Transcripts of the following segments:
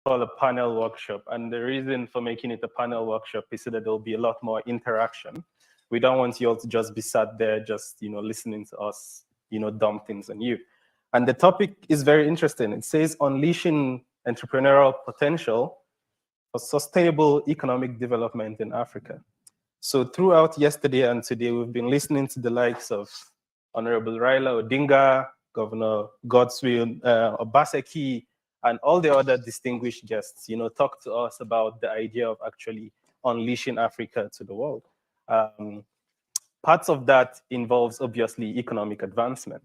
called a panel workshop. And the reason for making it a panel workshop is so that there'll be a lot more interaction. We don't want you all to just be sat there, just listening to us, dump things on you. And the topic is very interesting. It says unleashing entrepreneurial potential for sustainable economic development in Africa. So throughout yesterday and today, we've been listening to the likes of Honorable Raila Odinga, Governor Godswill Obaseki, and all the other distinguished guests, talk to us about the idea of actually unleashing Africa to the world. Parts of that involves, obviously, economic advancement.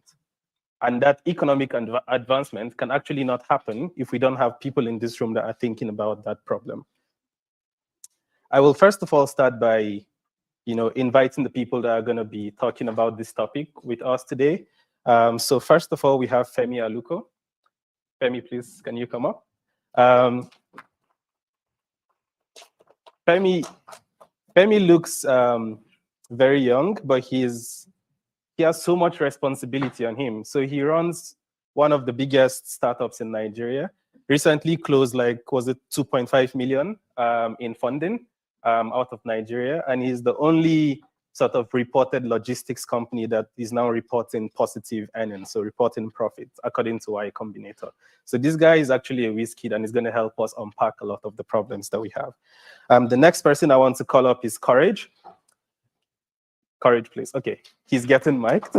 And that economic advancement can actually not happen if we don't have people in this room that are thinking about that problem. I will first of all start by inviting the people that are going to be talking about this topic with us today. So first of all, we have Femi Aluko. Femi, please, can you come up? Femi looks very young, but he has so much responsibility on him. So he runs one of the biggest startups in Nigeria. Recently closed, was it 2.5 million in funding out of Nigeria. And he's the only sort of reported logistics company that is now reporting positive earnings, so reporting profits, according to Y Combinator. So this guy is actually a whiz kid and is going to help us unpack a lot of the problems that we have. The next person I want to call up is Courage. Courage, please. Okay, he's getting mic'd.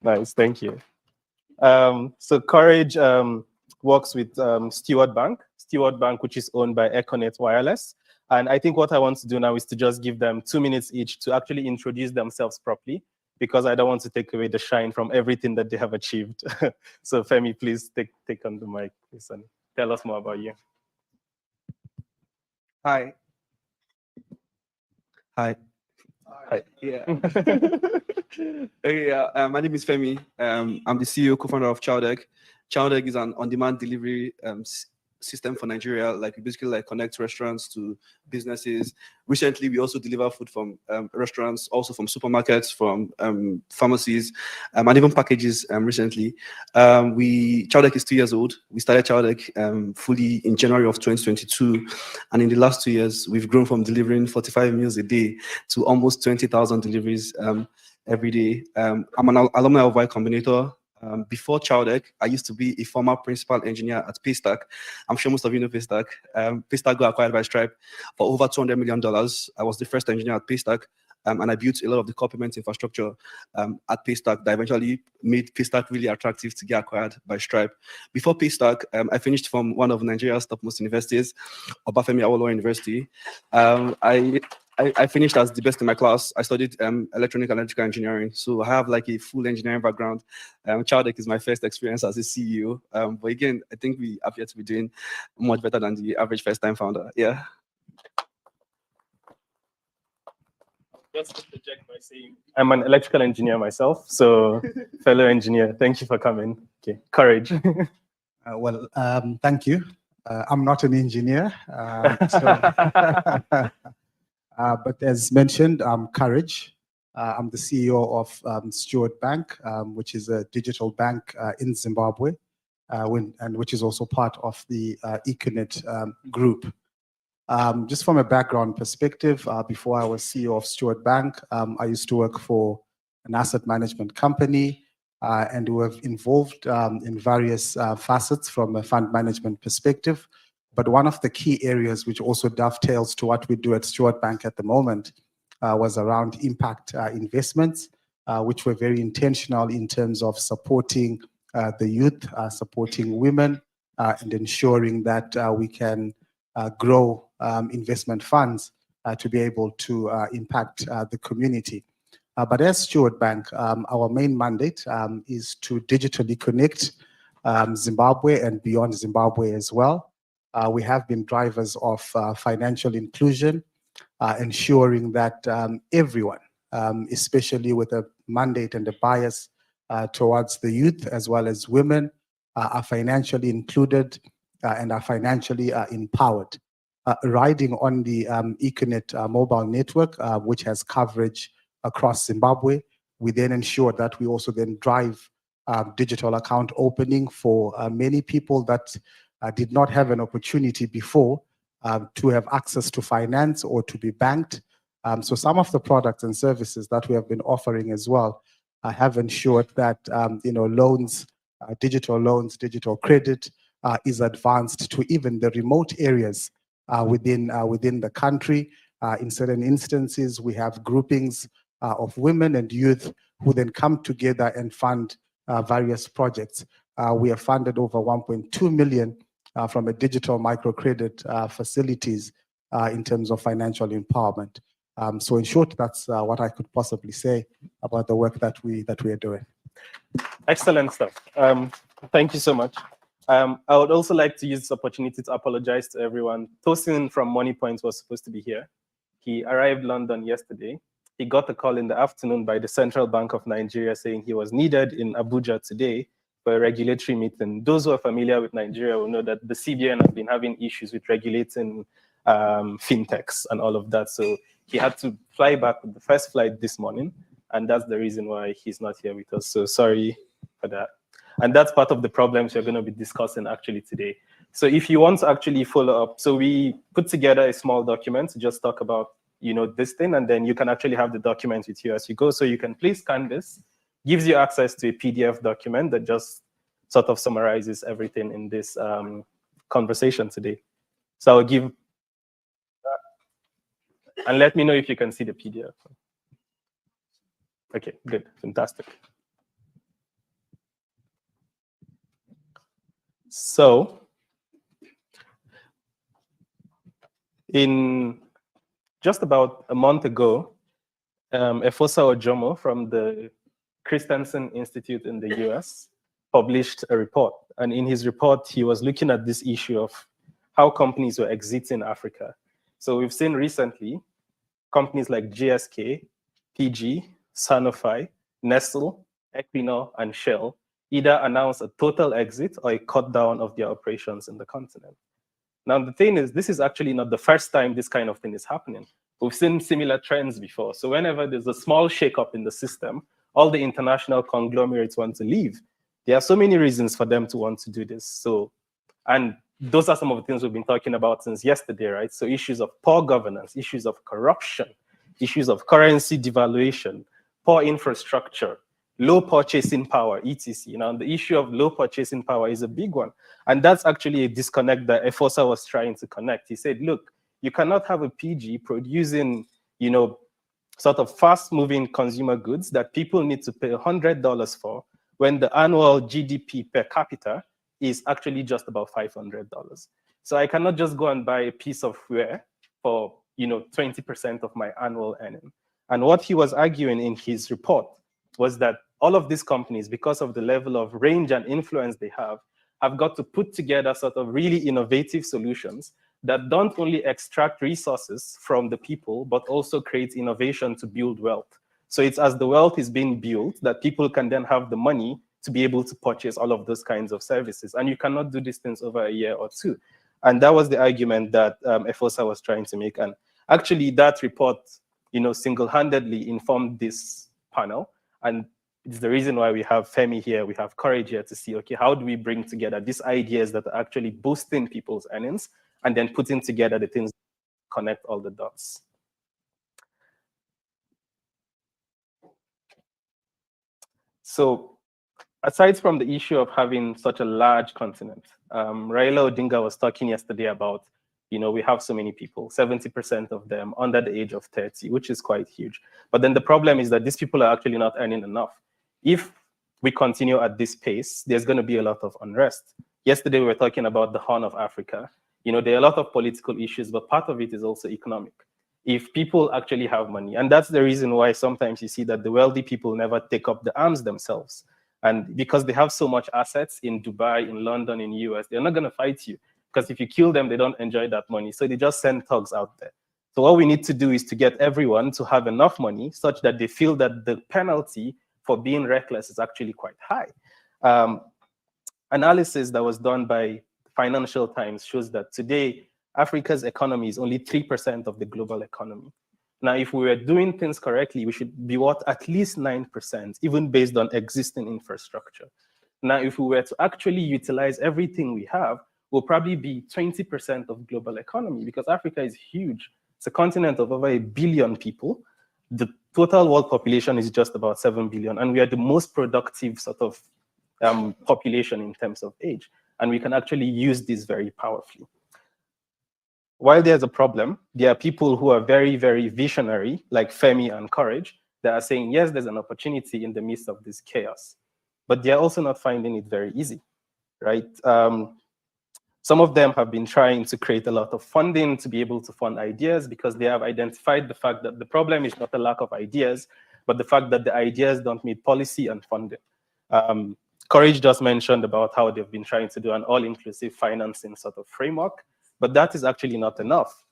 Nice, thank you. So Courage works with Steward Bank, which is owned by Econet Wireless. And I think what I want to do now is to just give them 2 minutes each to actually introduce themselves properly, because I don't want to take away the shine from everything that they have achieved. So Femi, please take on the mic, please, and tell us more about you. Hi. Hi. Yeah. My name is Femi. I'm the CEO, co-founder of Chowdeck. Chowdeck is an on-demand delivery system for Nigeria. We basically connect restaurants to businesses. Recently, we also deliver food from restaurants, also from supermarkets, from pharmacies, and even packages recently. Chowdeck is 2 years old. We started Chowdeck fully in January of 2022. And in the last 2 years, we've grown from delivering 45 meals a day to almost 20,000 deliveries every day. I'm an alumni of Y Combinator. Before Chowdeck, I used to be a former principal engineer at Paystack. I'm sure most of you know Paystack. Paystack got acquired by Stripe for over $200 million. I was the first engineer at Paystack, and I built a lot of the core payment infrastructure at Paystack that eventually made Paystack really attractive to get acquired by Stripe. Before Paystack, I finished from one of Nigeria's topmost universities, Obafemi Awolowo University. I finished as the best in my class. I studied electronic and electrical engineering, so I have a full engineering background. Chowdeck is my first experience as a CEO, but again, I think we appear to be doing much better than the average first-time founder. Yeah. Just to interject by saying I'm an electrical engineer myself, so fellow engineer, thank you for coming. Okay, Courage. Thank you. I'm not an engineer, but as mentioned, I'm Courage. I'm the CEO of Steward Bank, which is a digital bank in Zimbabwe, and which is also part of the Econet group. Just from a background perspective, before I was CEO of Steward Bank, I used to work for an asset management company, and we were involved in various facets from a fund management perspective. But one of the key areas which also dovetails to what we do at Steward Bank at the moment was around impact investments, which were very intentional in terms of supporting the youth, supporting women, and ensuring that we can grow investment funds to be able to impact the community. But as Steward Bank, our main mandate is to digitally connect Zimbabwe and beyond Zimbabwe as well. We have been drivers of financial inclusion, ensuring that everyone, especially with a mandate and a bias towards the youth as well as women, are financially included and are financially empowered. Riding on the Econet mobile network, which has coverage across Zimbabwe, we then ensure that we also then drive digital account opening for many people that did not have an opportunity before to have access to finance or to be banked. So some of the products and services that we have been offering as well have ensured that loans, digital loans, digital credit is advanced to even the remote areas within the country. In certain instances, we have groupings of women and youth who then come together and fund various projects. We have funded over 1.2 million from a digital microcredit facilities in terms of financial empowerment. So in short, that's what I could possibly say about the work that we are doing. Excellent stuff. Thank you so much. I would also like to use this opportunity to apologize to everyone. Tosin from Money Point was supposed to be here. He arrived London yesterday. He got a call in the afternoon by the Central Bank of Nigeria saying he was needed in Abuja today for a regulatory meeting. Those who are familiar with Nigeria will know that the CBN has been having issues with regulating fintechs and all of that. So he had to fly back with the first flight this morning, and that's the reason why he's not here with us. So sorry for that. And that's part of the problems we're going to be discussing actually today. So if you want to actually follow up, so we put together a small document to just talk about this thing, and then you can actually have the document with you as you go. So you can please scan this. Gives you access to a PDF document that just sort of summarizes everything in this conversation today. So I'll give, and let me know if you can see the PDF. Okay, good, fantastic. So in just about a month ago, Efosa Ojomo from the Christensen Institute in the US published a report. And in his report, he was looking at this issue of how companies were exiting Africa. So we've seen recently companies like GSK, PG, Sanofi, Nestle, Equinor, and Shell either announce a total exit or a cut down of their operations in the continent. Now, the thing is, this is actually not the first time this kind of thing is happening. We've seen similar trends before. So whenever there's a small shakeup in the system, all the international conglomerates want to leave. There are so many reasons for them to want to do this. So, and those are some of the things we've been talking about since yesterday, right? So issues of poor governance, issues of corruption, issues of currency devaluation, poor infrastructure, low purchasing power, etc. Now, the issue of low purchasing power is a big one. And that's actually a disconnect that Efosa was trying to connect. He said, look, you cannot have a PG producing, sort of fast-moving consumer goods that people need to pay $100 for when the annual GDP per capita is actually just about $500. So I cannot just go and buy a piece of ware for 20% of my annual earning. And what he was arguing in his report was that all of these companies, because of the level of range and influence they have got to put together sort of really innovative solutions that don't only extract resources from the people, but also create innovation to build wealth. So it's as the wealth is being built that people can then have the money to be able to purchase all of those kinds of services. And you cannot do these things over a year or two. And that was the argument that Efosa was trying to make. And actually that report, single-handedly informed this panel. And it's the reason why we have Femi here, we have Courage here to see, okay, how do we bring together these ideas that are actually boosting people's earnings and then putting together the things that connect all the dots. So aside from the issue of having such a large continent, Raila Odinga was talking yesterday about, we have so many people, 70% of them under the age of 30, which is quite huge. But then the problem is that these people are actually not earning enough. If we continue at this pace, there's going to be a lot of unrest. Yesterday, we were talking about the Horn of Africa. There are a lot of political issues, but part of it is also economic. If people actually have money, and that's the reason why sometimes you see that the wealthy people never take up the arms themselves. And because they have so much assets in Dubai, in London, in the US, they're not going to fight you. Because if you kill them, they don't enjoy that money. So they just send thugs out there. So what we need to do is to get everyone to have enough money such that they feel that the penalty for being reckless is actually quite high. Analysis that was done by Financial Times shows that today, Africa's economy is only 3% of the global economy. Now, if we were doing things correctly, we should be what, at least 9%, even based on existing infrastructure. Now, if we were to actually utilize everything we have, we'll probably be 20% of global economy, because Africa is huge. It's a continent of over 1 billion people. The total world population is just about 7 billion, and we are the most productive sort of population in terms of age, and we can actually use this very powerfully. While there's a problem, there are people who are very, very visionary, like Femi and Courage, that are saying, yes, there's an opportunity in the midst of this chaos, but they're also not finding it very easy, right? Some of them have been trying to create a lot of funding to be able to fund ideas, because they have identified the fact that the problem is not a lack of ideas, but the fact that the ideas don't meet policy and funding. Courage just mentioned about how they've been trying to do an all-inclusive financing sort of framework, but that is actually not enough.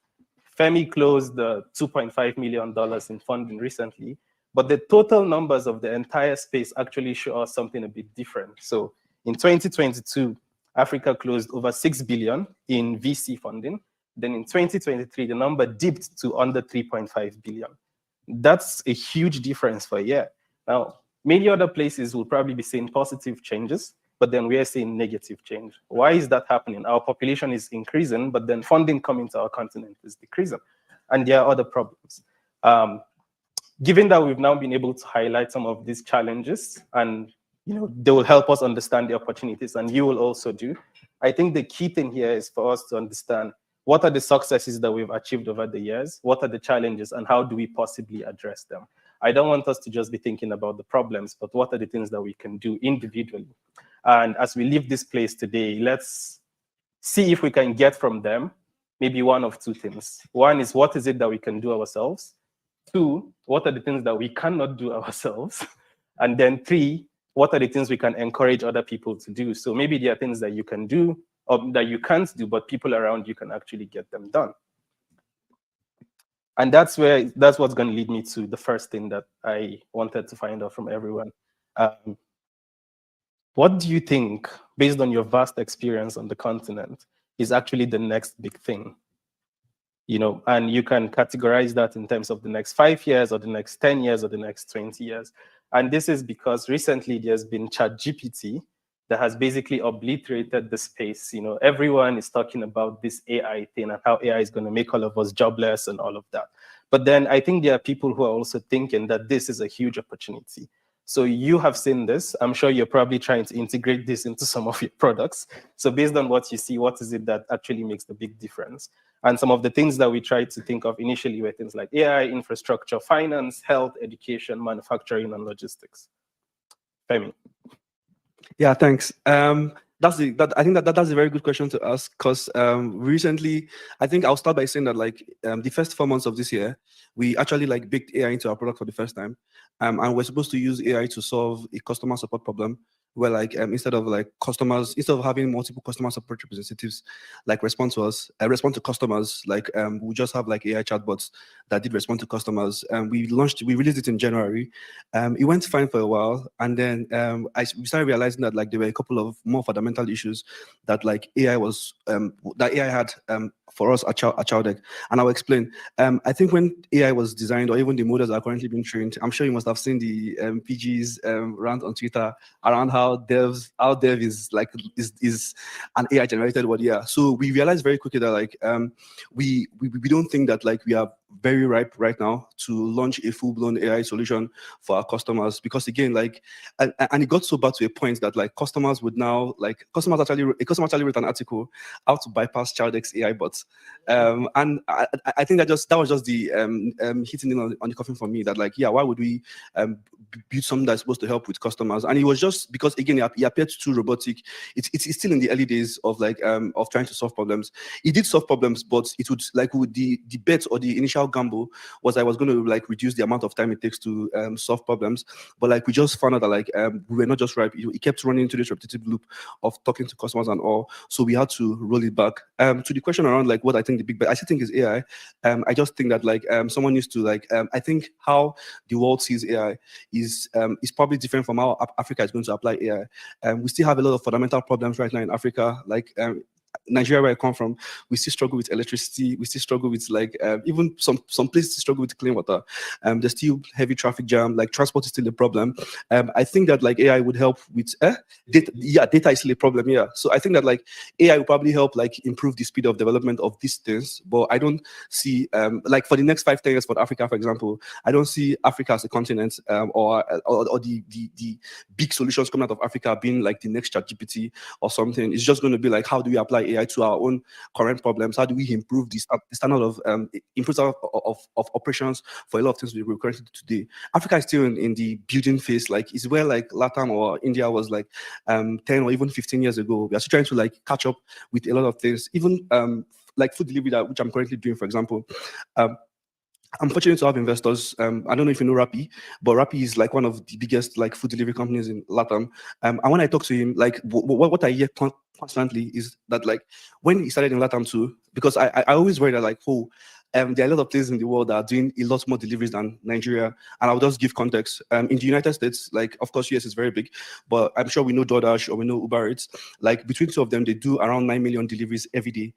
Femi closed the $2.5 million in funding recently, but the total numbers of the entire space actually show us something a bit different. So in 2022, Africa closed over 6 billion in VC funding. Then in 2023, the number dipped to under 3.5 billion. That's a huge difference for a year. Now, many other places will probably be seeing positive changes, but then we are seeing negative change. Why is that happening? Our population is increasing, but then funding coming to our continent is decreasing. And there are other problems. Given that we've now been able to highlight some of these challenges, and they will help us understand the opportunities, and you will also do, I think the key thing here is for us to understand what are the successes that we've achieved over the years, what are the challenges, and how do we possibly address them? I don't want us to just be thinking about the problems, but what are the things that we can do individually? And as we leave this place today, let's see if we can get from them maybe one of two things. One is, what is it that we can do ourselves? Two, what are the things that we cannot do ourselves? And then three, what are the things we can encourage other people to do? So maybe there are things that you can do or that you can't do, but people around you can actually get them done. And that's what's going to lead me to the first thing that I wanted to find out from everyone. What do you think, based on your vast experience on the continent, is actually the next big thing? And you can categorize that in terms of the next 5 years or the next 10 years or the next 20 years. And this is because recently there's been ChatGPT that has basically obliterated the space. Everyone is talking about this AI thing and how AI is going to make all of us jobless and all of that. But then I think there are people who are also thinking that this is a huge opportunity. So you have seen this. I'm sure you're probably trying to integrate this into some of your products. So based on what you see, what is it that actually makes the big difference? And some of the things that we tried to think of initially were things like AI, infrastructure, finance, health, education, manufacturing, and logistics. Femi. Yeah, thanks. I think that's a very good question to ask, because recently, I think I'll start by saying that the first 4 months of this year, we actually baked AI into our product for the first time, and we're supposed to use AI to solve a customer support problem, where instead of having multiple customer support representatives respond to customers, we just have AI chatbots that did respond to customers. We released it in January. It went fine for a while, and then we started realizing that there were a couple of more fundamental issues that AI had for us at Chowdeck, and I'll explain. I think when AI was designed, or even the models that are currently being trained, I'm sure you must have seen the PG's rant on Twitter around how dev is an AI generated word. Yeah, so we realized very quickly that we don't think that we are very ripe right now to launch a full-blown AI solution for our customers, because again, and it got so bad to a point that customers would now a customer actually wrote an article how to bypass Chowdeck's AI bots, and I think that was just the hitting in on the coffin for me, that why would we build something that's supposed to help with customers? And it was just because again it appeared too robotic. It's still in the early days of trying to solve problems. It did solve problems, but it would the bet or the initial gamble was I was going to reduce the amount of time it takes to solve problems, but we just found out that we were not just right. It kept running into this repetitive loop of talking to customers and all, so we had to roll it back. To the question around what I think the big bet, I still think is AI. I just think that someone needs to I think how the world sees AI is probably different from how Africa is going to apply AI. We still have a lot of fundamental problems right now in Africa, Nigeria, where I come from, we still struggle with electricity. We still struggle with like even some places struggle with clean water. There's still heavy traffic jam. Like transport is still a problem. I think that like AI would help with data. Yeah, data is still a problem. Yeah, so I think that like AI will probably help like improve the speed of development of these things. But I don't see like for the next 5-10 years for Africa, for example, I don't see Africa as a continent or the big solutions coming out of Africa being like the next ChatGPT or something. It's just going to be like, how do we apply AI to our own current problems? How do we improve the standard of operations for a lot of things we're currently do today? Africa is still in the building phase. Like, it's where like Latam or India was like 10 or even 15 years ago. We are still trying to like catch up with a lot of things, even like food delivery, which I'm currently doing, for example. I'm fortunate to have investors. I don't know if you know Rappi, but Rappi is like one of the biggest like food delivery companies in Latam. And when I talk to him, like what I hear constantly is that like when he started in Latam too, because I always worry that like, there are a lot of places in the world that are doing a lot more deliveries than Nigeria. And I'll just give context. In the United States, like, of course, US is very big, but I'm sure we know DoorDash or we know Uber Eats. Like, between two of them, they do around 9 million deliveries every day.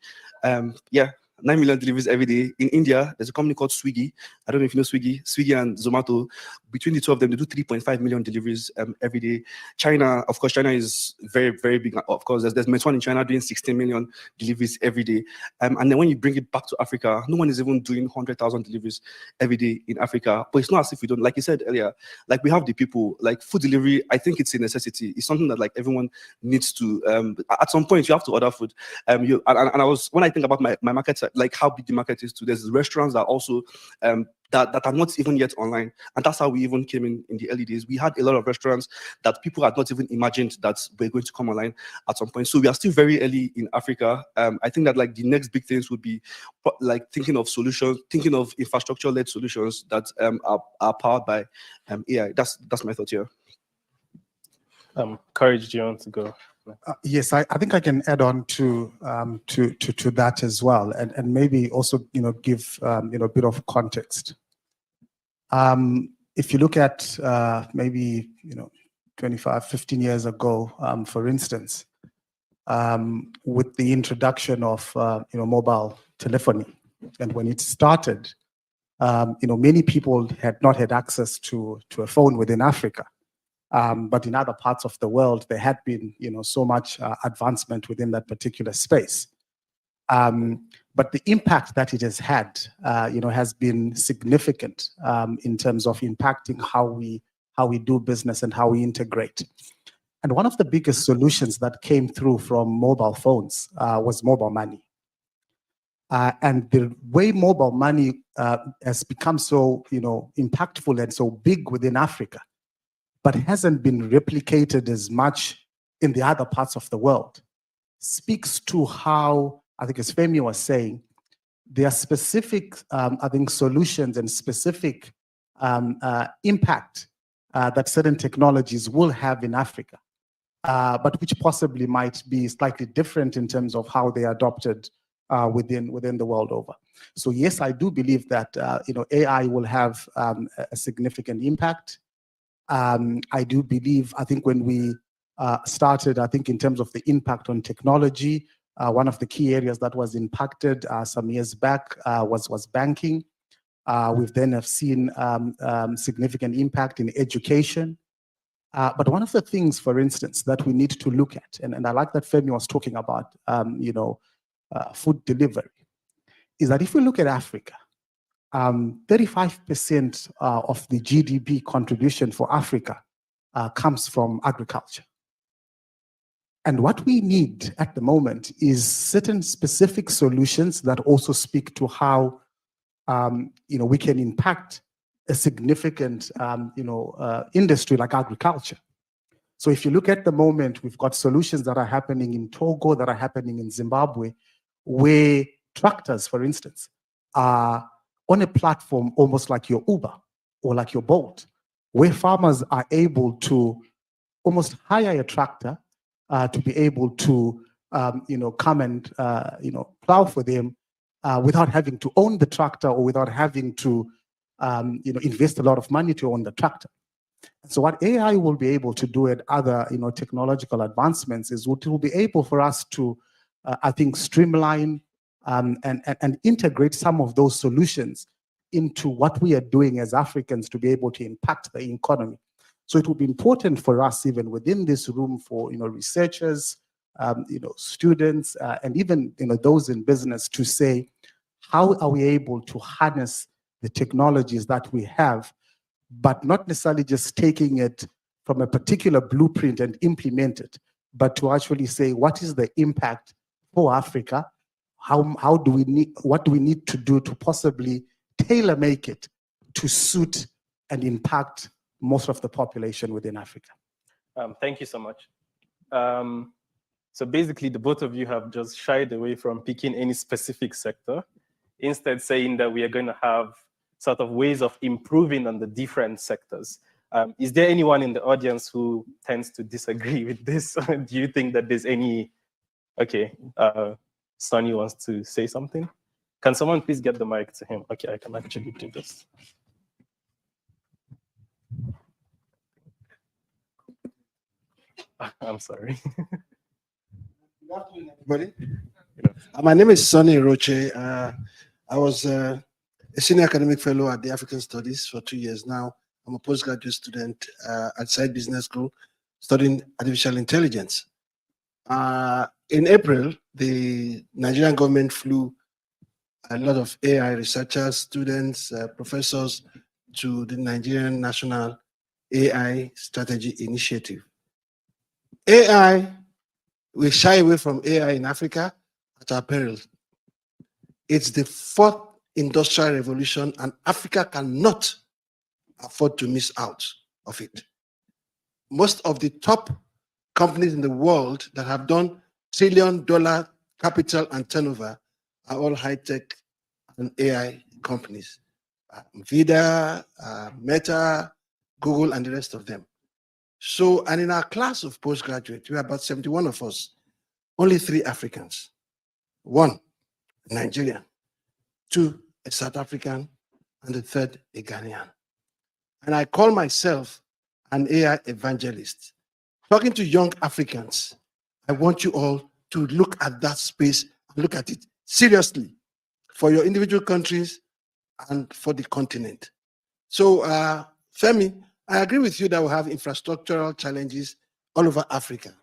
9 million deliveries every day. In India, there's a company called Swiggy. I don't know if you know Swiggy. Swiggy and Zomato, between the two of them, they do 3.5 million deliveries every day. China, of course, China is very, very big. Of course, there's Meituan in China doing 16 million deliveries every day. And then when you bring it back to Africa, no one is even doing 100,000 deliveries every day in Africa. But it's not as if we don't, like you said earlier, like we have the people, like food delivery, I think it's a necessity. It's something that like everyone needs to, at some point you have to order food. And I was, when I think about my market, like how big the market is today, there's restaurants that also that are not even yet online, and that's how we even came in the early days. We had a lot of restaurants that people had not even imagined that were going to come online at some point. So we are still very early in Africa. I think that like the next big things would be like thinking of solutions, thinking of infrastructure-led solutions that are powered by AI. That's my thought here. Courage, do you want to go? Yes, I think I can add on to that as well, and maybe also give a bit of context. If you look at maybe 25, 15 years ago, for instance, with the introduction of mobile telephony, and when it started, many people had not had access to a phone within Africa. But in other parts of the world, there had been, so much advancement within that particular space. But the impact that it has had, has been significant in terms of impacting how we do business and how we integrate. And one of the biggest solutions that came through from mobile phones was mobile money. And the way mobile money has become so, impactful and so big within Africa, but hasn't been replicated as much in the other parts of the world, speaks to how, I think as Femi was saying, there are specific, solutions and specific impact that certain technologies will have in Africa, but which possibly might be slightly different in terms of how they are adopted within the world over. So yes, I do believe that AI will have a significant impact. I do believe, I think when we started, I think in terms of the impact on technology, one of the key areas that was impacted some years back was banking. We've then have seen significant impact in education. But one of the things, for instance, that we need to look at, and I like that Femi was talking about, food delivery, is that if we look at Africa, 35% of the GDP contribution for Africa comes from agriculture. And what we need at the moment is certain specific solutions that also speak to how we can impact a significant industry like agriculture. So if you look at the moment, we've got solutions that are happening in Togo, that are happening in Zimbabwe, where tractors, for instance, are on a platform almost like your Uber or like your Bolt, where farmers are able to almost hire a tractor to be able to come and plow for them without having to own the tractor or without having to invest a lot of money to own the tractor. So what AI will be able to do, and other technological advancements, is it will be able for us to I think, streamline and integrate some of those solutions into what we are doing as Africans to be able to impact the economy. So it would be important for us, even within this room, for researchers, students, and even those in business, to say, how are we able to harness the technologies that we have, but not necessarily just taking it from a particular blueprint and implement it, but to actually say, what is the impact for Africa? What do we need to do to possibly tailor make it to suit and impact most of the population within Africa? Thank you so much. So basically, the both of you have just shied away from picking any specific sector, instead saying that we are going to have sort of ways of improving on the different sectors. Is there anyone in the audience who tends to disagree with this? Do you think that there's any? Okay, Sonny wants to say something. Can someone please get the mic to him? Okay, I can actually do this. I'm sorry. Good afternoon, everybody. My name is Sonny Roche. I was a senior academic fellow at the African Studies for 2 years now. I'm a postgraduate student at Side Business School studying artificial intelligence. In April, the Nigerian government flew a lot of AI researchers, students, professors to the Nigerian National AI Strategy Initiative. We shy away from AI in Africa at our peril. It's the fourth industrial revolution, and Africa cannot afford to miss out of it. Most of the top companies in the world that have done trillion-dollar capital and turnover are all high-tech and AI companies. Nvidia, Meta, Google, and the rest of them. So, and in our class of postgraduates, we are about 71 of us, only 3 Africans. 1, Nigerian. 2, a South African. And the 3rd, a Ghanaian. And I call myself an AI evangelist. Talking to young Africans, I want you all to look at that space and look at it seriously for your individual countries and for the continent. So, Femi, I agree with you that we have infrastructural challenges all over Africa,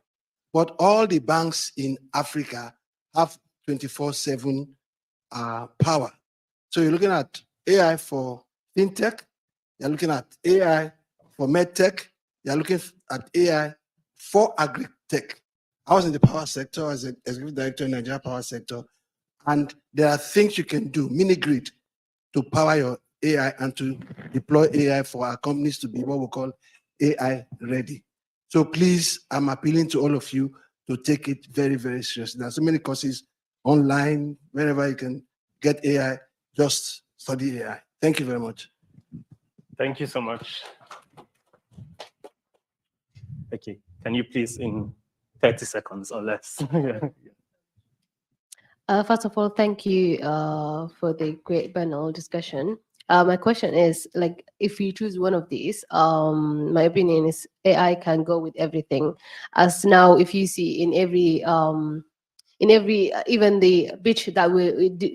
but all the banks in Africa have 24/7 power. So you're looking at AI for fintech, you're looking at AI for medtech, you're looking at AI for agri-tech. I was in the power sector as an executive director in the Nigeria power sector, and there are things you can do, mini-grid, to power your AI and to deploy AI for our companies to be what we call AI ready. So please, I'm appealing to all of you to take it very, very seriously. There are so many courses online, wherever you can get AI, just study AI. Thank you very much. Thank you so much. Okay, can you please in 30 seconds or less? First of all, thank you for the great panel discussion. My question is, like, if you choose one of these, my opinion is AI can go with everything. As now, if you see in every even the pitch that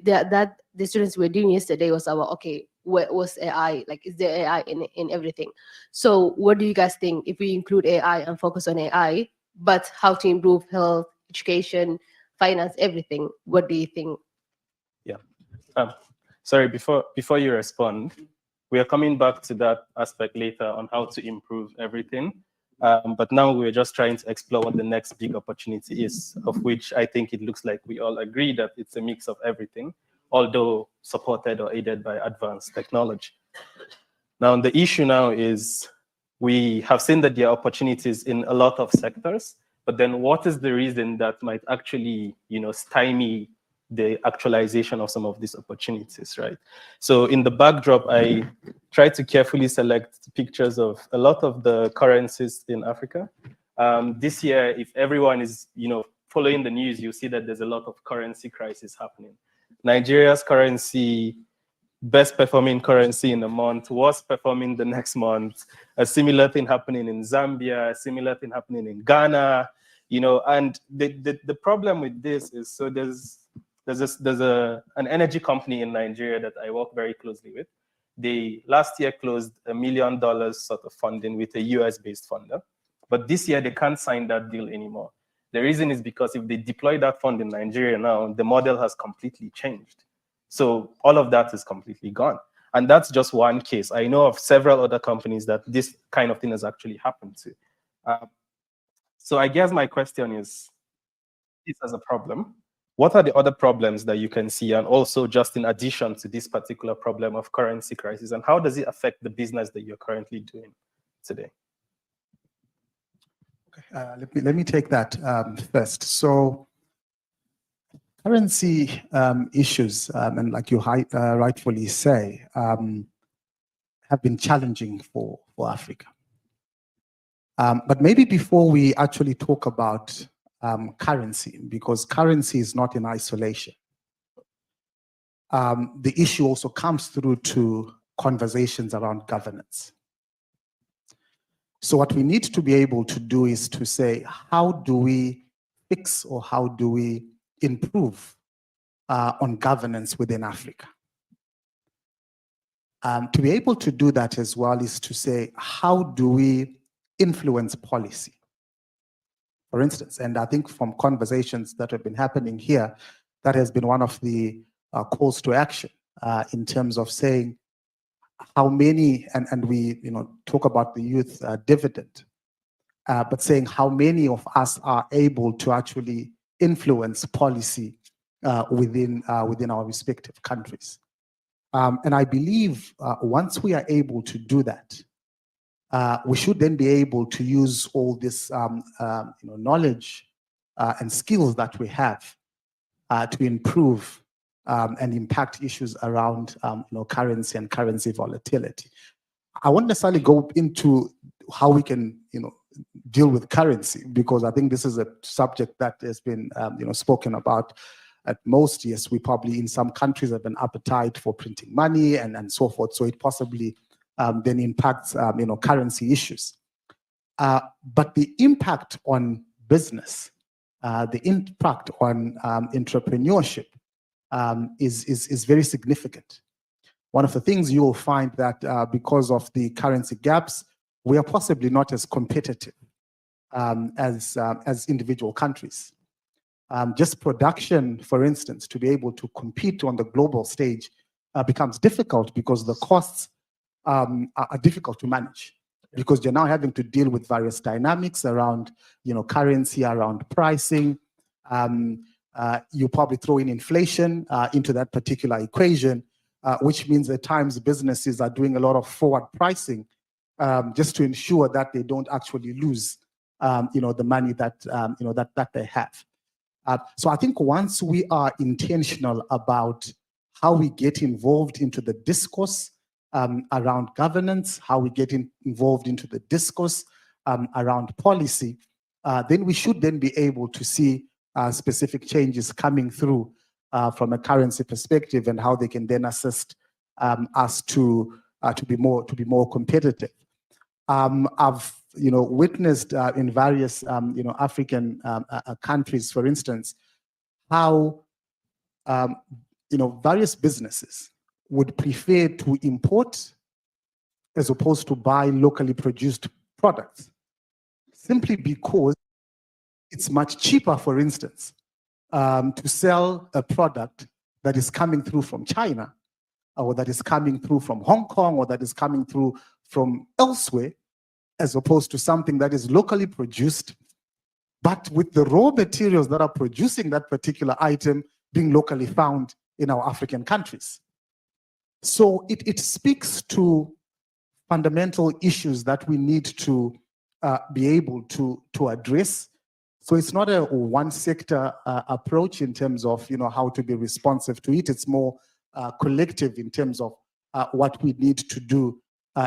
that the students were doing yesterday was about, okay, what was AI? Like, is there AI in everything? So what do you guys think if we include AI and focus on AI, but how to improve health, education, finance, everything? What do you think? Yeah. Sorry, before you respond, we are coming back to that aspect later on how to improve everything. But now we're just trying to explore what the next big opportunity is, of which I think it looks like we all agree that it's a mix of everything, although supported or aided by advanced technology. Now, the issue now is we have seen that there are opportunities in a lot of sectors, but then what is the reason that might actually, stymie the actualization of some of these opportunities, right? So in the backdrop, I tried to carefully select pictures of a lot of the currencies in Africa. This year, if everyone is, following the news, you see that there's a lot of currency crisis happening. Nigeria's currency, best performing currency in a month, was performing the next month. A similar thing happening in Zambia, a similar thing happening in Ghana. You know, and the problem with this is, so there's an energy company in Nigeria that I work very closely with. They last year closed $1 million sort of funding with a US-based funder, but this year they can't sign that deal anymore. The reason is because if they deploy that fund in Nigeria now, the model has completely changed. So all of that is completely gone. And that's just one case. I know of several other companies that this kind of thing has actually happened to. So I guess my question is, this as a problem, what are the other problems that you can see? And also just in addition to this particular problem of currency crisis, and how does it affect the business that you're currently doing today? Okay, let me take that first. So currency issues, and like you rightfully say, have been challenging for Africa. But maybe before we actually talk about currency, because currency is not in isolation, the issue also comes through to conversations around governance. So what we need to be able to do is to say, how do we fix or how do we improve on governance within Africa? To be able to do that as well is to say, how do we influence policy? For instance, and I think from conversations that have been happening here, that has been one of the calls to action in terms of saying how many, and we talk about the youth dividend, but saying how many of us are able to actually influence policy within our respective countries. And I believe once we are able to do that, we should then be able to use all this knowledge and skills that we have to improve and impact issues around currency and currency volatility. I won't necessarily go into how we can deal with currency, because I think this is a subject that has been spoken about at most. Yes, we probably in some countries have an appetite for printing money and so forth, so it possibly then impacts currency issues. But the impact on business, the impact on entrepreneurship is very significant. One of the things you will find that because of the currency gaps, we are possibly not as competitive as individual countries. Just production, for instance, to be able to compete on the global stage becomes difficult because the costs are difficult to manage, because you're now having to deal with various dynamics around currency, around pricing. You probably throw in inflation into that particular equation, which means at times businesses are doing a lot of forward pricing just to ensure that they don't actually lose the money that that they have. So I think once we are intentional about how we get involved into the discourse around governance, how we get involved into the discourse around policy, then we should then be able to see specific changes coming through from a currency perspective, and how they can then assist us to be more competitive. I've witnessed in various African countries, for instance, how various businesses would prefer to import as opposed to buy locally produced products, simply because it's much cheaper, for instance, to sell a product that is coming through from China, or that is coming through from Hong Kong, or that is coming through from elsewhere, as opposed to something that is locally produced, but with the raw materials that are producing that particular item being locally found in our African countries. So it speaks to fundamental issues that we need to be able to address. So it's not a one sector approach in terms of how to be responsive to it. It's more collective in terms of what we need to do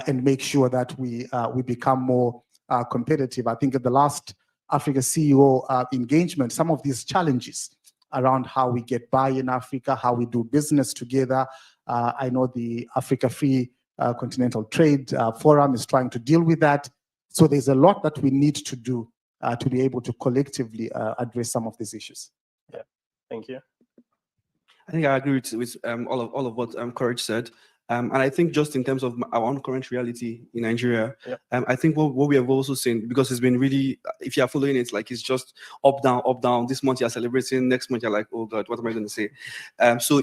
and make sure that we become more competitive. I think at the last Africa CEO engagement, some of these challenges around how we get by in Africa, how we do business together. I know the Africa Free Continental Trade Forum is trying to deal with that. So there's a lot that we need to do to be able to collectively address some of these issues. Yeah, thank you. I think I agree with all of what Courage said. And I think just in terms of our own current reality in Nigeria, Yep. I think what we have also seen, because it's been really, if you're following it, like it's just up, down, up, down. This month you're celebrating, next month you're like, oh God, what am I going to say? So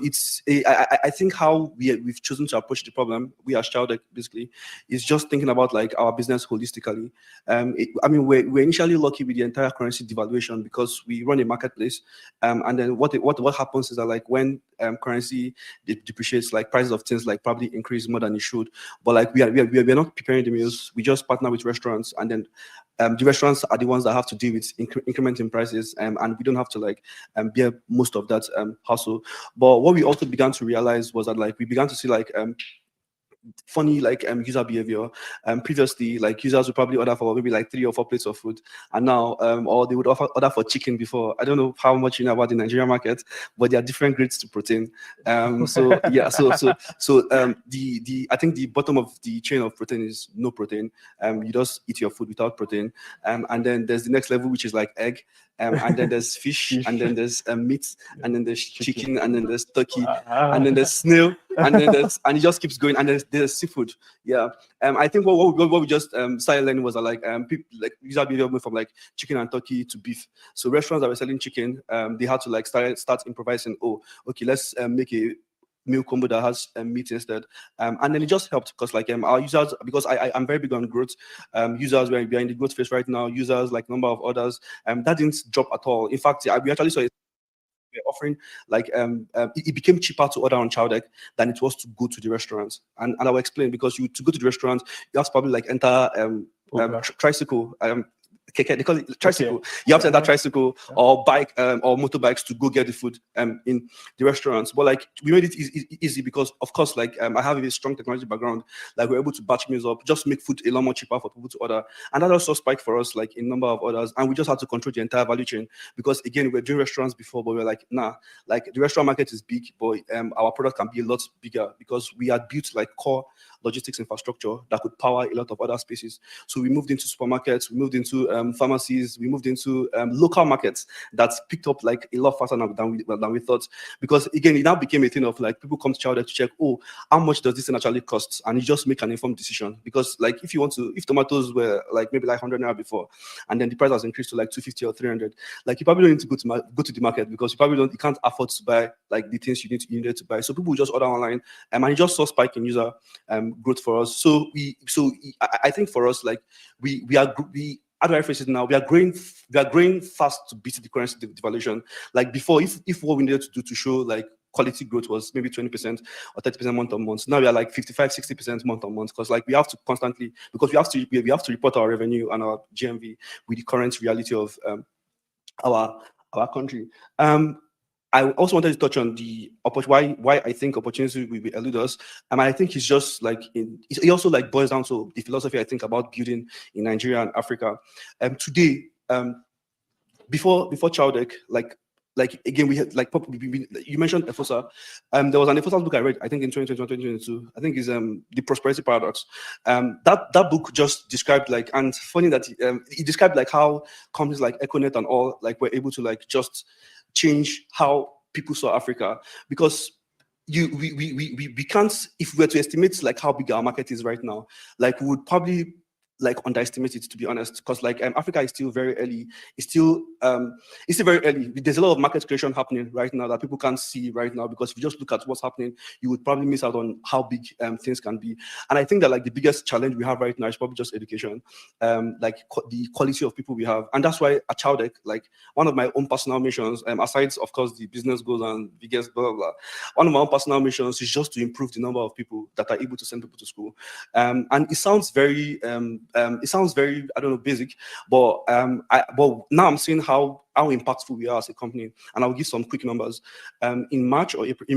I think how we've chosen to approach the problem, we as Childec basically, is just thinking about like our business holistically. I mean, we're initially lucky with the entire currency devaluation because we run a marketplace. And then what happens is that like when currency depreciates, like prices of things like probably increase more than it should. But like we are not preparing the meals. We just partner with restaurants, and then the restaurants are the ones that have to deal with incrementing prices, and we don't have to like bear most of that hassle. But what we also began to realize was that like we began to see like funny like user behavior. Previously, like users would probably order for maybe like 3 or 4 plates of food, and now or they would order for chicken before. I don't know how much you know about the Nigerian market, but there are different grades to protein. So yeah, so the I think the bottom of the chain of protein is no protein. You just eat your food without protein. And then there's the next level, which is like egg. And then there's fish, and then there's meat, and then there's chicken, and then there's turkey, and then there's snail, and then and it just keeps going, and there's seafood. Yeah. I think what we just started learning was that like people like user behavior moved from like chicken and turkey to beef. So restaurants that were selling chicken, they had to like start improvising. Oh, okay, let's make a meal combo that has meat instead, and then it just helped because like our users, because I'm very big on growth. Users, we are in the growth phase right now. Users, like number of orders, that didn't drop at all. In fact, we actually saw we're offering like it became cheaper to order on Childec than it was to go to the restaurant. And I will explain, because to go to the restaurant you have to probably like enter tricycle. They call it tricycle. Okay. You have to enter tricycle or bike or motorbikes to go get the food in the restaurants. But like we made it easy because of course like I have a strong technology background. Like we're able to batch meals up, just make food a lot more cheaper for people to order, and that also spiked for us like in number of orders. And we just had to control the entire value chain because again we're doing restaurants before, but we're like nah, like the restaurant market is big, but our product can be a lot bigger because we had built like core logistics infrastructure that could power a lot of other spaces. So we moved into supermarkets, we moved into pharmacies, we moved into local markets that's picked up like a lot faster than we thought. Because again, it now became a thing of like people come to Childec to check, oh, how much does this thing actually cost? And you just make an informed decision. Because like if tomatoes were like maybe like 100 naira before, and then the price has increased to like 250 or 300, like you probably don't need to go to the market because you can't afford to buy like the things you needed to buy. So people just order online, and it just saw spike in user growth for us. So I think for us, like how do I phrase it now? We are growing fast to beat the currency devaluation. Like before, if what we needed to do to show like quality growth was maybe 20% or 30% month on month, now we are like 55-60% month on month, because like we have to constantly, because we have to report our revenue and our GMV with the current reality of our country. I also wanted to touch on the why I think opportunity will elude us. I think it's just like it also like boils down to the philosophy I think about building in Nigeria and Africa. Today, before Childec, like again we had like you mentioned EFOSA. There was an EFOSA book I read, I think in 2021, 2022. I think is the Prosperity Paradox. That book just described like, and funny that it described like how companies like Econet and all like were able to like just change how people saw Africa, because we can't, if we were to estimate like how big our market is right now, like we would probably like underestimate it, to be honest, because like Africa is still very early. It's still very early. There's a lot of market creation happening right now that people can't see right now, because if you just look at what's happening, you would probably miss out on how big things can be. And I think that like the biggest challenge we have right now is probably just education, like the quality of people we have. And that's why at Childec, like one of my own personal missions, aside of course the business goals and biggest blah blah blah, one of my own personal missions is just to improve the number of people that are able to send people to school. And it sounds very I don't know, basic, but but now I'm seeing how impactful we are as a company, and I'll give some quick numbers. In March or April,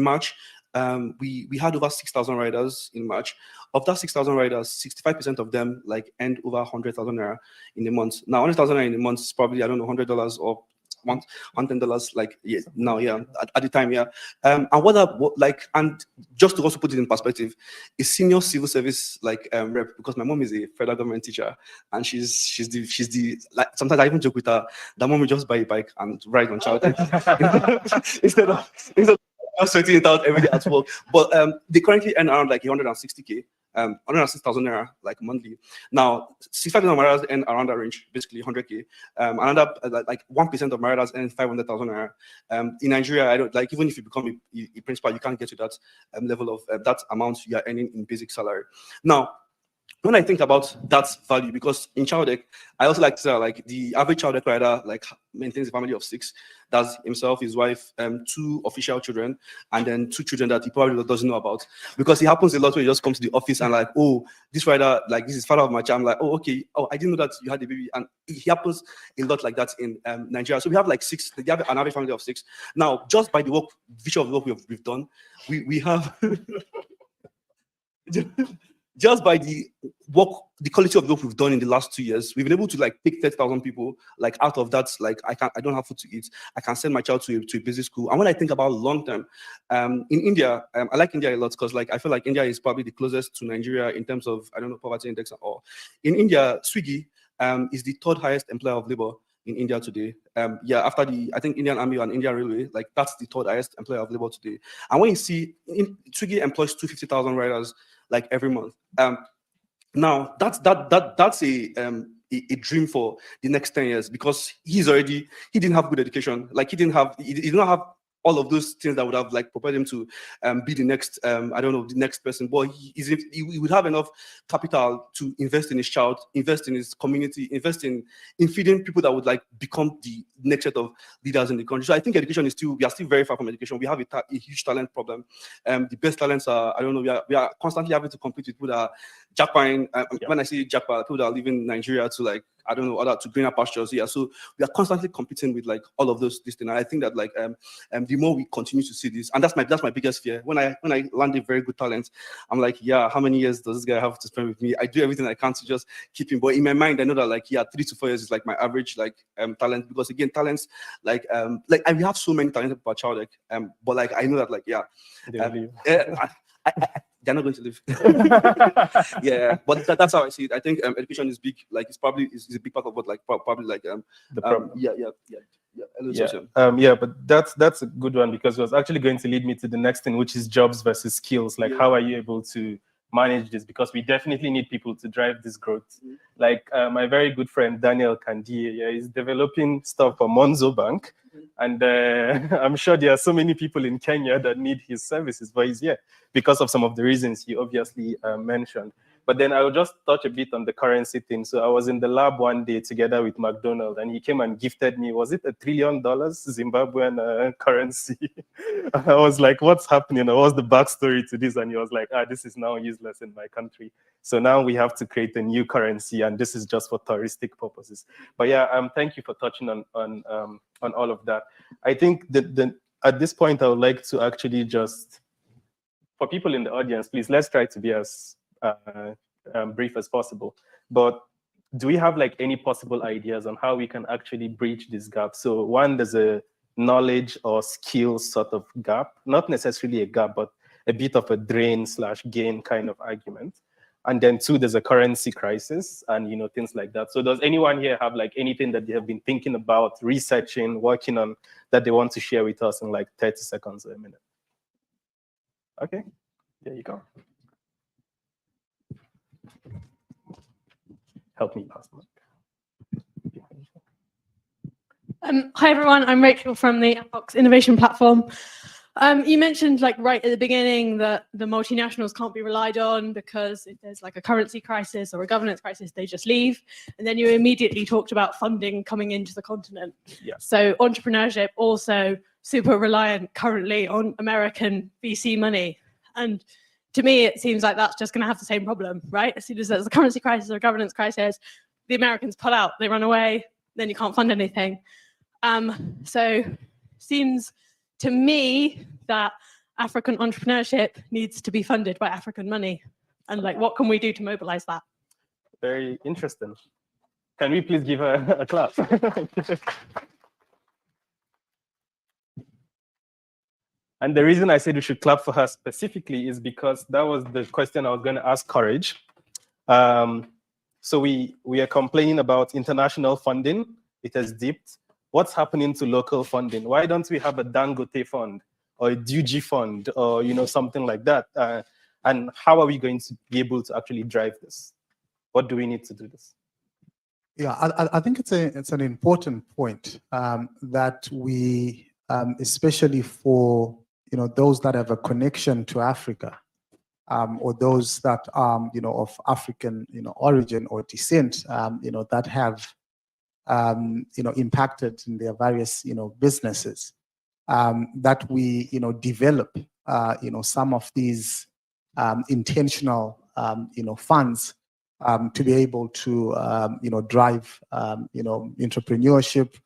we had over 6,000 riders in March. Of that 6,000 riders, 65% of them like earned over 100,000 naira in a month. Now 100,000 naira in a month is probably, I don't know, $100 or $110 like now, at the time, and and just to also put it in perspective, a senior civil service rep, because my mom is a federal government teacher, and she's the like, sometimes I even joke with her that mom will just buy a bike and ride on child instead of just sweating it out every day at work. But they currently earn around like 160K. 106,000 naira like monthly. Now, 65,000 maridas earn around that range, basically 100K. Another like 1% of maridas earn 500,000 naira. In Nigeria, I don't like, even if you become a principal, you can't get to that level of that amount you are earning in basic salary. Now, when I think about that value, because in Chowdek, I also like to say like the average Chowdek rider like maintains a family of 6. That's himself, his wife, 2 official children, and then 2 children that he probably doesn't know about. Because it happens a lot when he just comes to the office and like, oh, this rider, like this is father of my child. I'm like, oh, okay. Oh, I didn't know that you had a baby. And it happens a lot like that in Nigeria. So we have like 6, they have an average family of 6. Now, just by the work, visual of the work we've done, we have just by the work, the quality of work we've done in the last 2 years, we've been able to like take 30,000 people like out of that. Like I don't have food to eat. I can send my child to a basic school. And when I think about long term, in India, I like India a lot because like I feel like India is probably the closest to Nigeria in terms of poverty index and all. In India, Swiggy is the 3rd highest employer of labor in India today. After I think Indian Army and Indian Railway, like that's the 3rd highest employer of labor today. And when you see Swiggy employs 250,000 riders like every month. Now that's a dream for the next 10 years because he didn't have good education. Like he did not have all of those things that would have like propelled him to be the next, the next person. But he would have enough capital to invest in his child, invest in his community, invest in feeding people that would like become the next set of leaders in the country. So I think education we are still very far from education. We have a huge talent problem. The best talents are, we are constantly having to compete with people that are jackpotting. When I say jackpot, people that are leaving Nigeria to like, to greener pastures. Yeah, so we are constantly competing with like all of those things. And I think that like the more we continue to see this, and that's my biggest fear. When I land a very good talent, I'm like, yeah, how many years does this guy have to spend with me? I do everything I can to just keep him. But in my mind, I know that like 3 to 4 years is like my average like talent, because again, talents we have so many talented people at Chowdek, but like I know that like they're not going to live. Yeah, but that's how I see it. I think education is big. Like it's probably is a big part of what like probably like the problem. Yeah. But that's a good one, because it was actually going to lead me to the next thing, which is jobs versus skills. Like how are you able to manage this? Because we definitely need people to drive this growth. Like my very good friend Daniel Kandie is developing stuff for Monzo Bank, and I'm sure there are so many people in Kenya that need his services, but he's here because of some of the reasons he obviously mentioned. But then I will just touch a bit on the currency thing. So I was in the lab one day together with McDonald, and he came and gifted me, was it $1 trillion Zimbabwean currency? I was like, what's happening? What's the backstory to this? And he was like, this is now useless in my country. So now we have to create a new currency, and this is just for touristic purposes. But yeah, thank you for touching on all of that. I think that at this point, I would like to actually just, for people in the audience, please, let's try to be as brief as possible. But do we have like any possible ideas on how we can actually bridge this gap? So one, there's a knowledge or skill sort of gap, not necessarily a gap, but a bit of a drain/gain kind of argument. And then 2, there's a currency crisis and things like that. So does anyone here have like anything that they have been thinking about, researching, working on, that they want to share with us in like 30 seconds or a minute? Okay, there you go. Help me pass the mic. Hi everyone, I'm Rachel from the Fox Innovation Platform. You mentioned like right at the beginning that the multinationals can't be relied on because if there's like a currency crisis or a governance crisis, they just leave. And then you immediately talked about funding coming into the continent. Yeah. So entrepreneurship also super reliant currently on American VC money. And to me, it seems like that's just going to have the same problem, right? As soon as there's a currency crisis or a governance crisis, the Americans pull out, they run away, then you can't fund anything. So seems to me that African entrepreneurship needs to be funded by African money. And like, what can we do to mobilize that? Very interesting. Can we please give a clap? And the reason I said we should clap for her specifically is because that was the question I was going to ask Courage. So we are complaining about international funding. It has dipped. What's happening to local funding? Why don't we have a Dangote fund or a Duji fund or something like that? And how are we going to be able to actually drive this? What do we need to do this? Yeah, I think it's an important point that we, especially for those that have a connection to Africa, or those that are of African origin or descent, that have impacted in their various businesses, that we develop some of these intentional funds to be able to drive entrepreneurship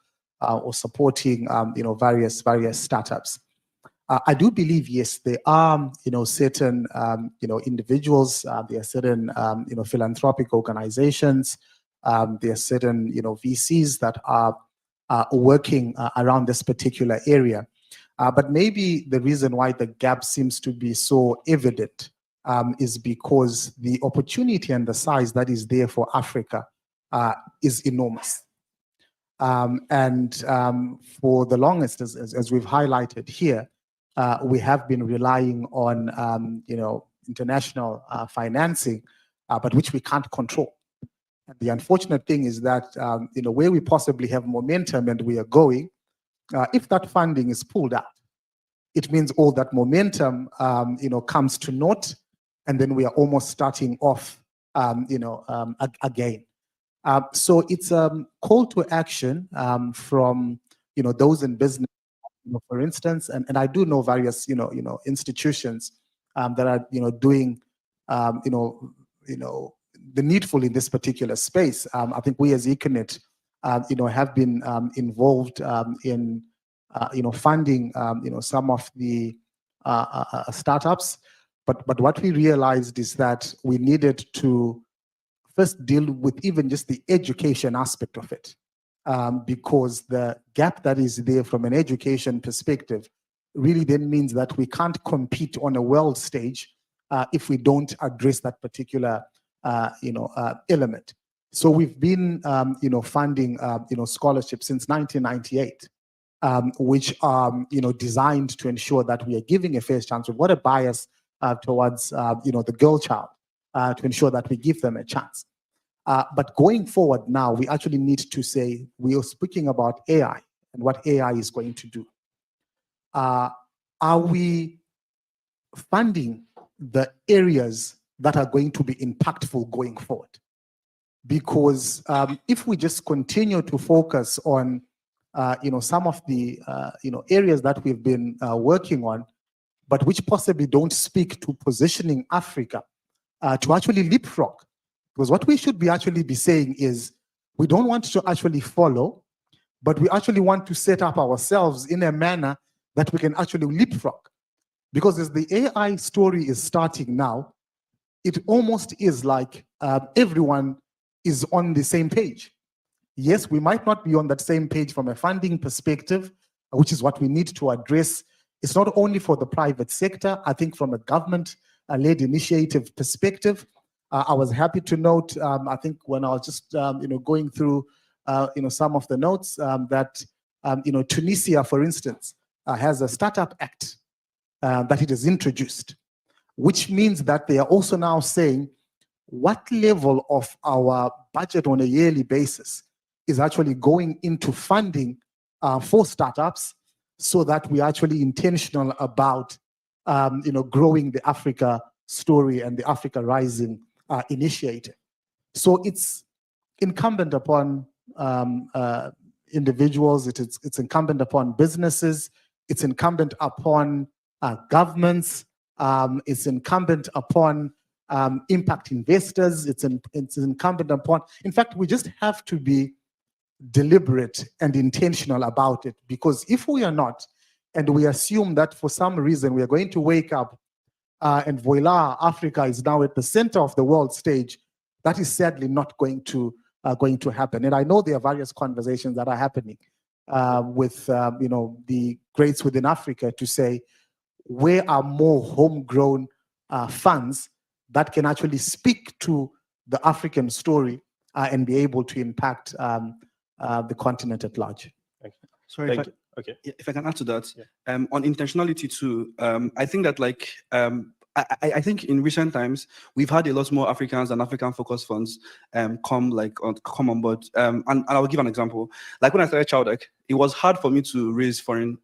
or supporting various startups. I do believe, yes, there are certain individuals, there are certain philanthropic organizations, there are certain VCs that are working around this particular area. But maybe the reason why the gap seems to be so evident is because the opportunity and the size that is there for Africa is enormous. And for the longest, as we've highlighted here, we have been relying on international financing, but which we can't control. And the unfortunate thing is that where we possibly have momentum and we are going, if that funding is pulled out, it means all that momentum comes to naught, and then we are almost starting off again. So it's a call to action from those in business, for instance, and I do know various institutions that are doing the needful in this particular space. I think we as Econet have been involved in funding some of the startups, but what we realized is that we needed to first deal with even just the education aspect of it, because the gap that is there from an education perspective really then means that we can't compete on a world stage if we don't address that particular element. So we've been funding scholarships since 1998, which are designed to ensure that we are giving a fair chance. We've got a bias towards the girl child to ensure that we give them a chance. But going forward now, we actually need to say, we are speaking about AI and what AI is going to do. Are we funding the areas that are going to be impactful going forward? Because if we just continue to focus on some of the areas that we've been working on, but which possibly don't speak to positioning Africa to actually leapfrog. Because what we should be actually be saying is, we don't want to actually follow, but we actually want to set up ourselves in a manner that we can actually leapfrog. Because as the AI story is starting now, it almost is like everyone is on the same page. Yes, we might not be on that same page from a funding perspective, which is what we need to address. It's not only for the private sector. I think from a government-led initiative perspective, I was happy to note, I think when I was just going through some of the notes, that Tunisia, for instance, has a startup act that it has introduced, which means that they are also now saying what level of our budget on a yearly basis is actually going into funding for startups, so that we're actually intentional about growing the Africa story and the Africa Rising initiative. So it's incumbent upon individuals, it's incumbent upon businesses, it's incumbent upon governments, it's incumbent upon impact investors, it's incumbent upon, in fact, we just have to be deliberate and intentional about it. Because if we are not, and we assume that for some reason we are going to wake up and voila, Africa is now at the center of the world stage, that is sadly not going to happen. And I know there are various conversations that are happening with the greats within Africa to say, where are more homegrown funds that can actually speak to the African story and be able to impact the continent at large. Sorry, Thank you. Okay. if I can add to that, Yeah. on intentionality too, I think that like I think in recent times we've had a lot more Africans and African focused funds come on board. And I'll give an example. Like when I started Chowdeck, it was hard for me to raise foreign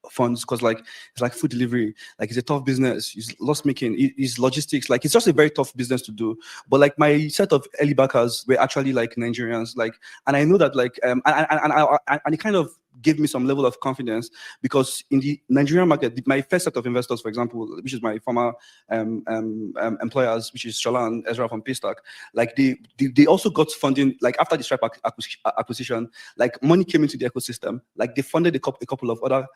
funds because like it's like food delivery, like it's a tough business, it's loss making, it's logistics, like it's just a very tough business to do. But like my set of early backers were actually like Nigerians, like, and I know that like and it kind of gave me some level of confidence because in the Nigerian market, my first set of investors, for example, which is my former employers, which is Shola and Ezra from Paystack, like they also got funding, like after the Stripe acquisition, like money came into the ecosystem, like they funded a couple of other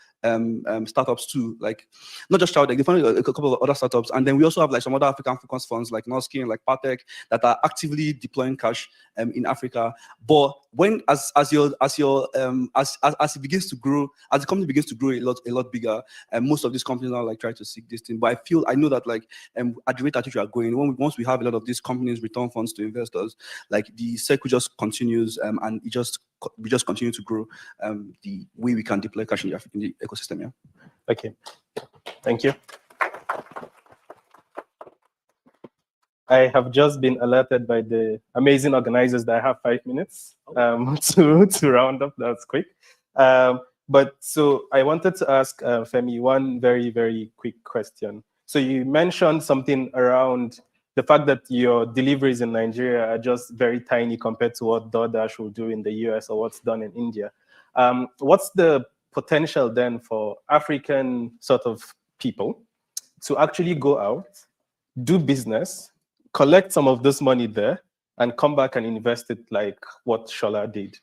startups too, like not just Chowdeck, they funded a couple of other startups, and then we also have like some other African focused funds like Norskin, like Patek, that are actively deploying cash in Africa. But when as it begins to grow, as the company begins to grow a lot bigger, and most of these companies are like trying to seek this thing. But I know that like at the rate at which we are going, once we have a lot of these companies return funds to investors, like the cycle just continues, and we just continue to grow the way we can deploy cash in the ecosystem. Yeah. Okay. Thank you. I have just been alerted by the amazing organizers that I have 5 minutes to round up. That's quick. But so I wanted to ask Femi one very, very quick question. So you mentioned something around the fact that your deliveries in Nigeria are just very tiny compared to what DoorDash will do in the US or what's done in India. What's the potential then for African sort of people to actually go out, do business, collect some of this money there, and come back and invest it like what Shola did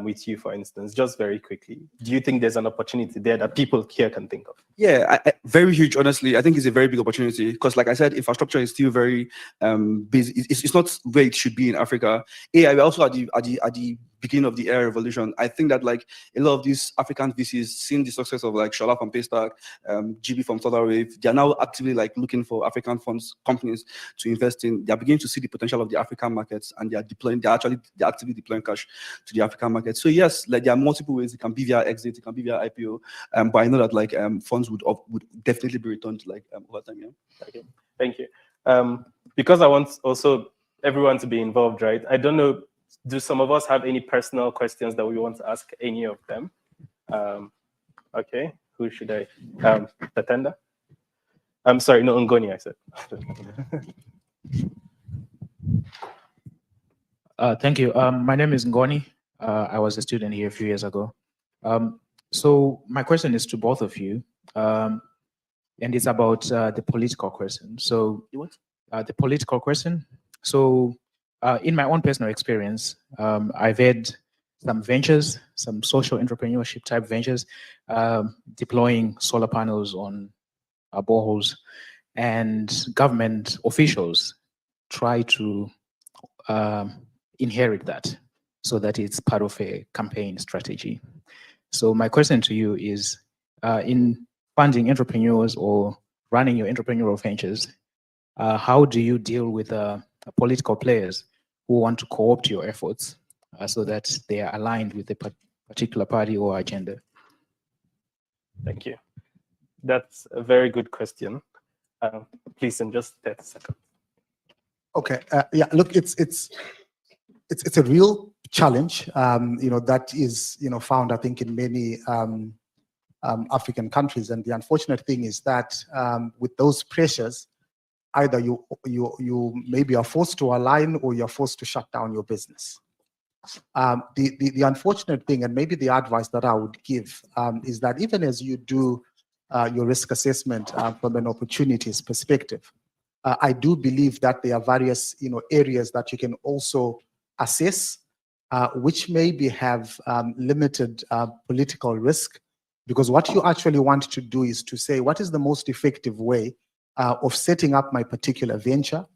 with you, for instance? Just very quickly, do you think there's an opportunity there that people here can think of? Yeah, very huge. Honestly, I think it's a very big opportunity because, like I said, infrastructure is still very busy. It's not where it should be in Africa. AI, we're also at the beginning of the AI revolution. I think that like a lot of these African VCs, seeing the success of like Shola from Paystack, GB from Solar Wave, they are now actively like looking for African companies to invest in. They are beginning to see the potential of the African markets, and they're actively deploying cash to the African market. So yes, like there are multiple ways. It can be via exit, it can be via IPO, but I know that like funds would definitely be returned like over time. Yeah. Okay, thank you. Because I want also everyone to be involved, right? I don't know. Do some of us have any personal questions that we want to ask any of them? Okay, who should I? Tatenda? I'm sorry, no, Ngoni, I said. Thank you. My name is Ngoni. I was a student here a few years ago. So my question is to both of you, and it's about the political question. So the political question. So in my own personal experience, I've had some ventures, some social entrepreneurship type ventures, deploying solar panels on boreholes, and government officials try to inherit that so that it's part of a campaign strategy. So my question to you is, in funding entrepreneurs or running your entrepreneurial ventures, how do you deal with political players who want to co-opt your efforts so that they are aligned with a particular party or agenda? Thank you. That's a very good question. Please, in just 30 seconds. Okay. Yeah. Look, it's a real challenge. That is found, I think, in many African countries. And the unfortunate thing is that with those pressures, either you maybe are forced to align or you're forced to shut down your business. The unfortunate thing, and maybe the advice that I would give, is that even as you do your risk assessment from an opportunities perspective, I do believe that there are various areas that you can also assess, which maybe have limited political risk, because what you actually want to do is to say, what is the most effective way of setting up my particular venture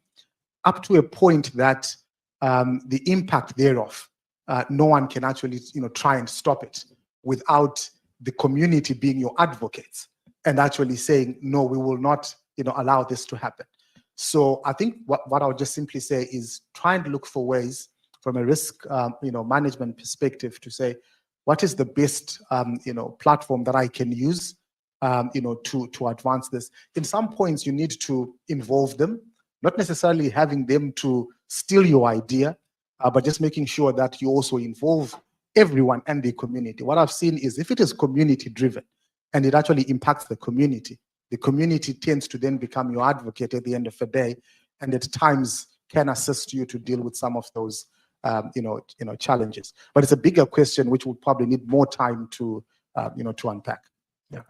up to a point that the impact thereof, no one can actually try and stop it without the community being your advocates. and actually saying, no, we will not, allow this to happen. So I think what I would just simply say is try and look for ways from a risk, management perspective to say, what is the best, platform that I can use, to advance this. In some points, you need to involve them, not necessarily having them to steal your idea, but just making sure that you also involve everyone and the community. What I've seen is if it is community driven and it actually impacts the community tends to then become your advocate at the end of the day, and at times can assist you to deal with some of those challenges. But it's a bigger question which would probably need more time to unpack. Yeah.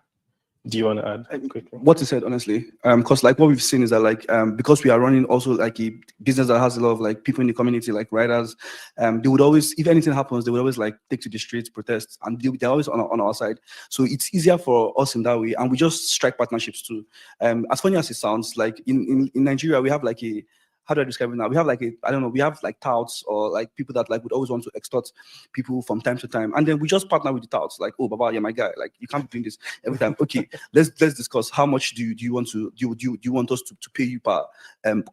Do you want to add quickly? What you said, honestly, because like what we've seen is that like because we are running also like a business that has a lot of like people in the community, like riders, they would always, if anything happens, they would always like take to the streets, protest, and they're always on our side. So it's easier for us in that way, and we just strike partnerships too. As funny as it sounds, like in Nigeria, we have like a, how do I describe it now? We have like we have like touts or like people that like would always want to extort people from time to time. And then we just partner with the touts, like, oh, Baba, you're my guy. Like, you can't be doing this every time. Okay, let's discuss how much do you want to, do you want us to pay you per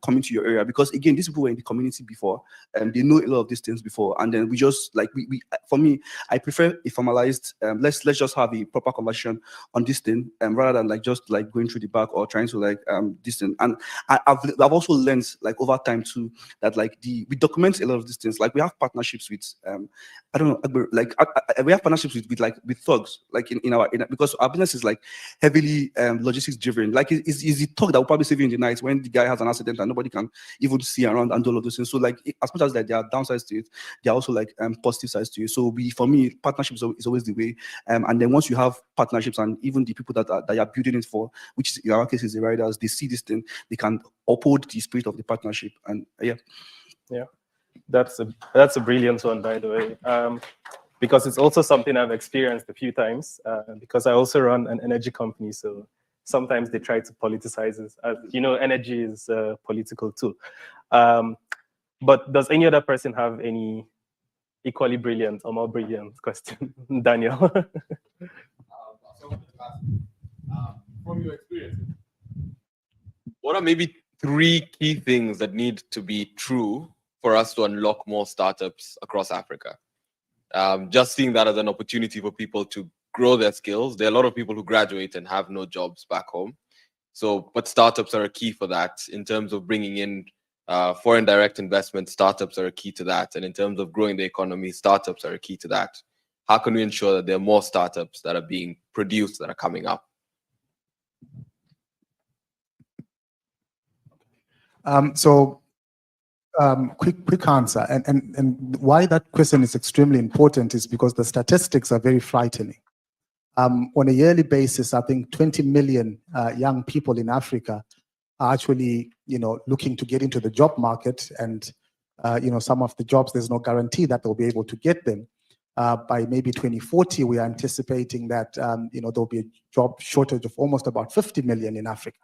coming to your area? Because again, these people were in the community before, and they know a lot of these things before. And then we just like, we for me, I prefer a formalized, let's just have a proper conversation on this thing, rather than like just like going through the back or trying to like this thing. And I've also learned like over time too, that like we document a lot of these things. Like we have partnerships with I don't know, like we have partnerships with thugs, like because our business is like heavily logistics driven. Like it's the thug that will probably save you in the night when the guy has an accident and nobody can even see around and do all of those things. So like as much as that there are downsides to it, there are also like positive sides to it. So for me, partnerships is always the way. And then once you have partnerships and even the people that you're building it for, which is in our case is the riders, they see this thing, they can uphold the spirit of the partnership. And yeah, that's a brilliant one, by the way, because it's also something I've experienced a few times, because I also run an energy company, so sometimes they try to politicize it. Energy is political too. But does any other person have any equally brilliant or more brilliant question? Daniel. From your experience, what are maybe 3 key things that need to be true for us to unlock more startups across Africa? Just seeing that as an opportunity for people to grow their skills. There are a lot of people who graduate and have no jobs back home. So, but startups are a key for that. In terms of bringing in foreign direct investment, startups are a key to that. And in terms of growing the economy, startups are a key to that. How can we ensure that there are more startups that are being produced that are coming up? Quick answer, and why that question is extremely important is because the statistics are very frightening. On a yearly basis, I think 20 million young people in Africa are actually, looking to get into the job market, and some of the jobs there's no guarantee that they'll be able to get them. By maybe 2040, we are anticipating that there'll be a job shortage of almost about 50 million in Africa.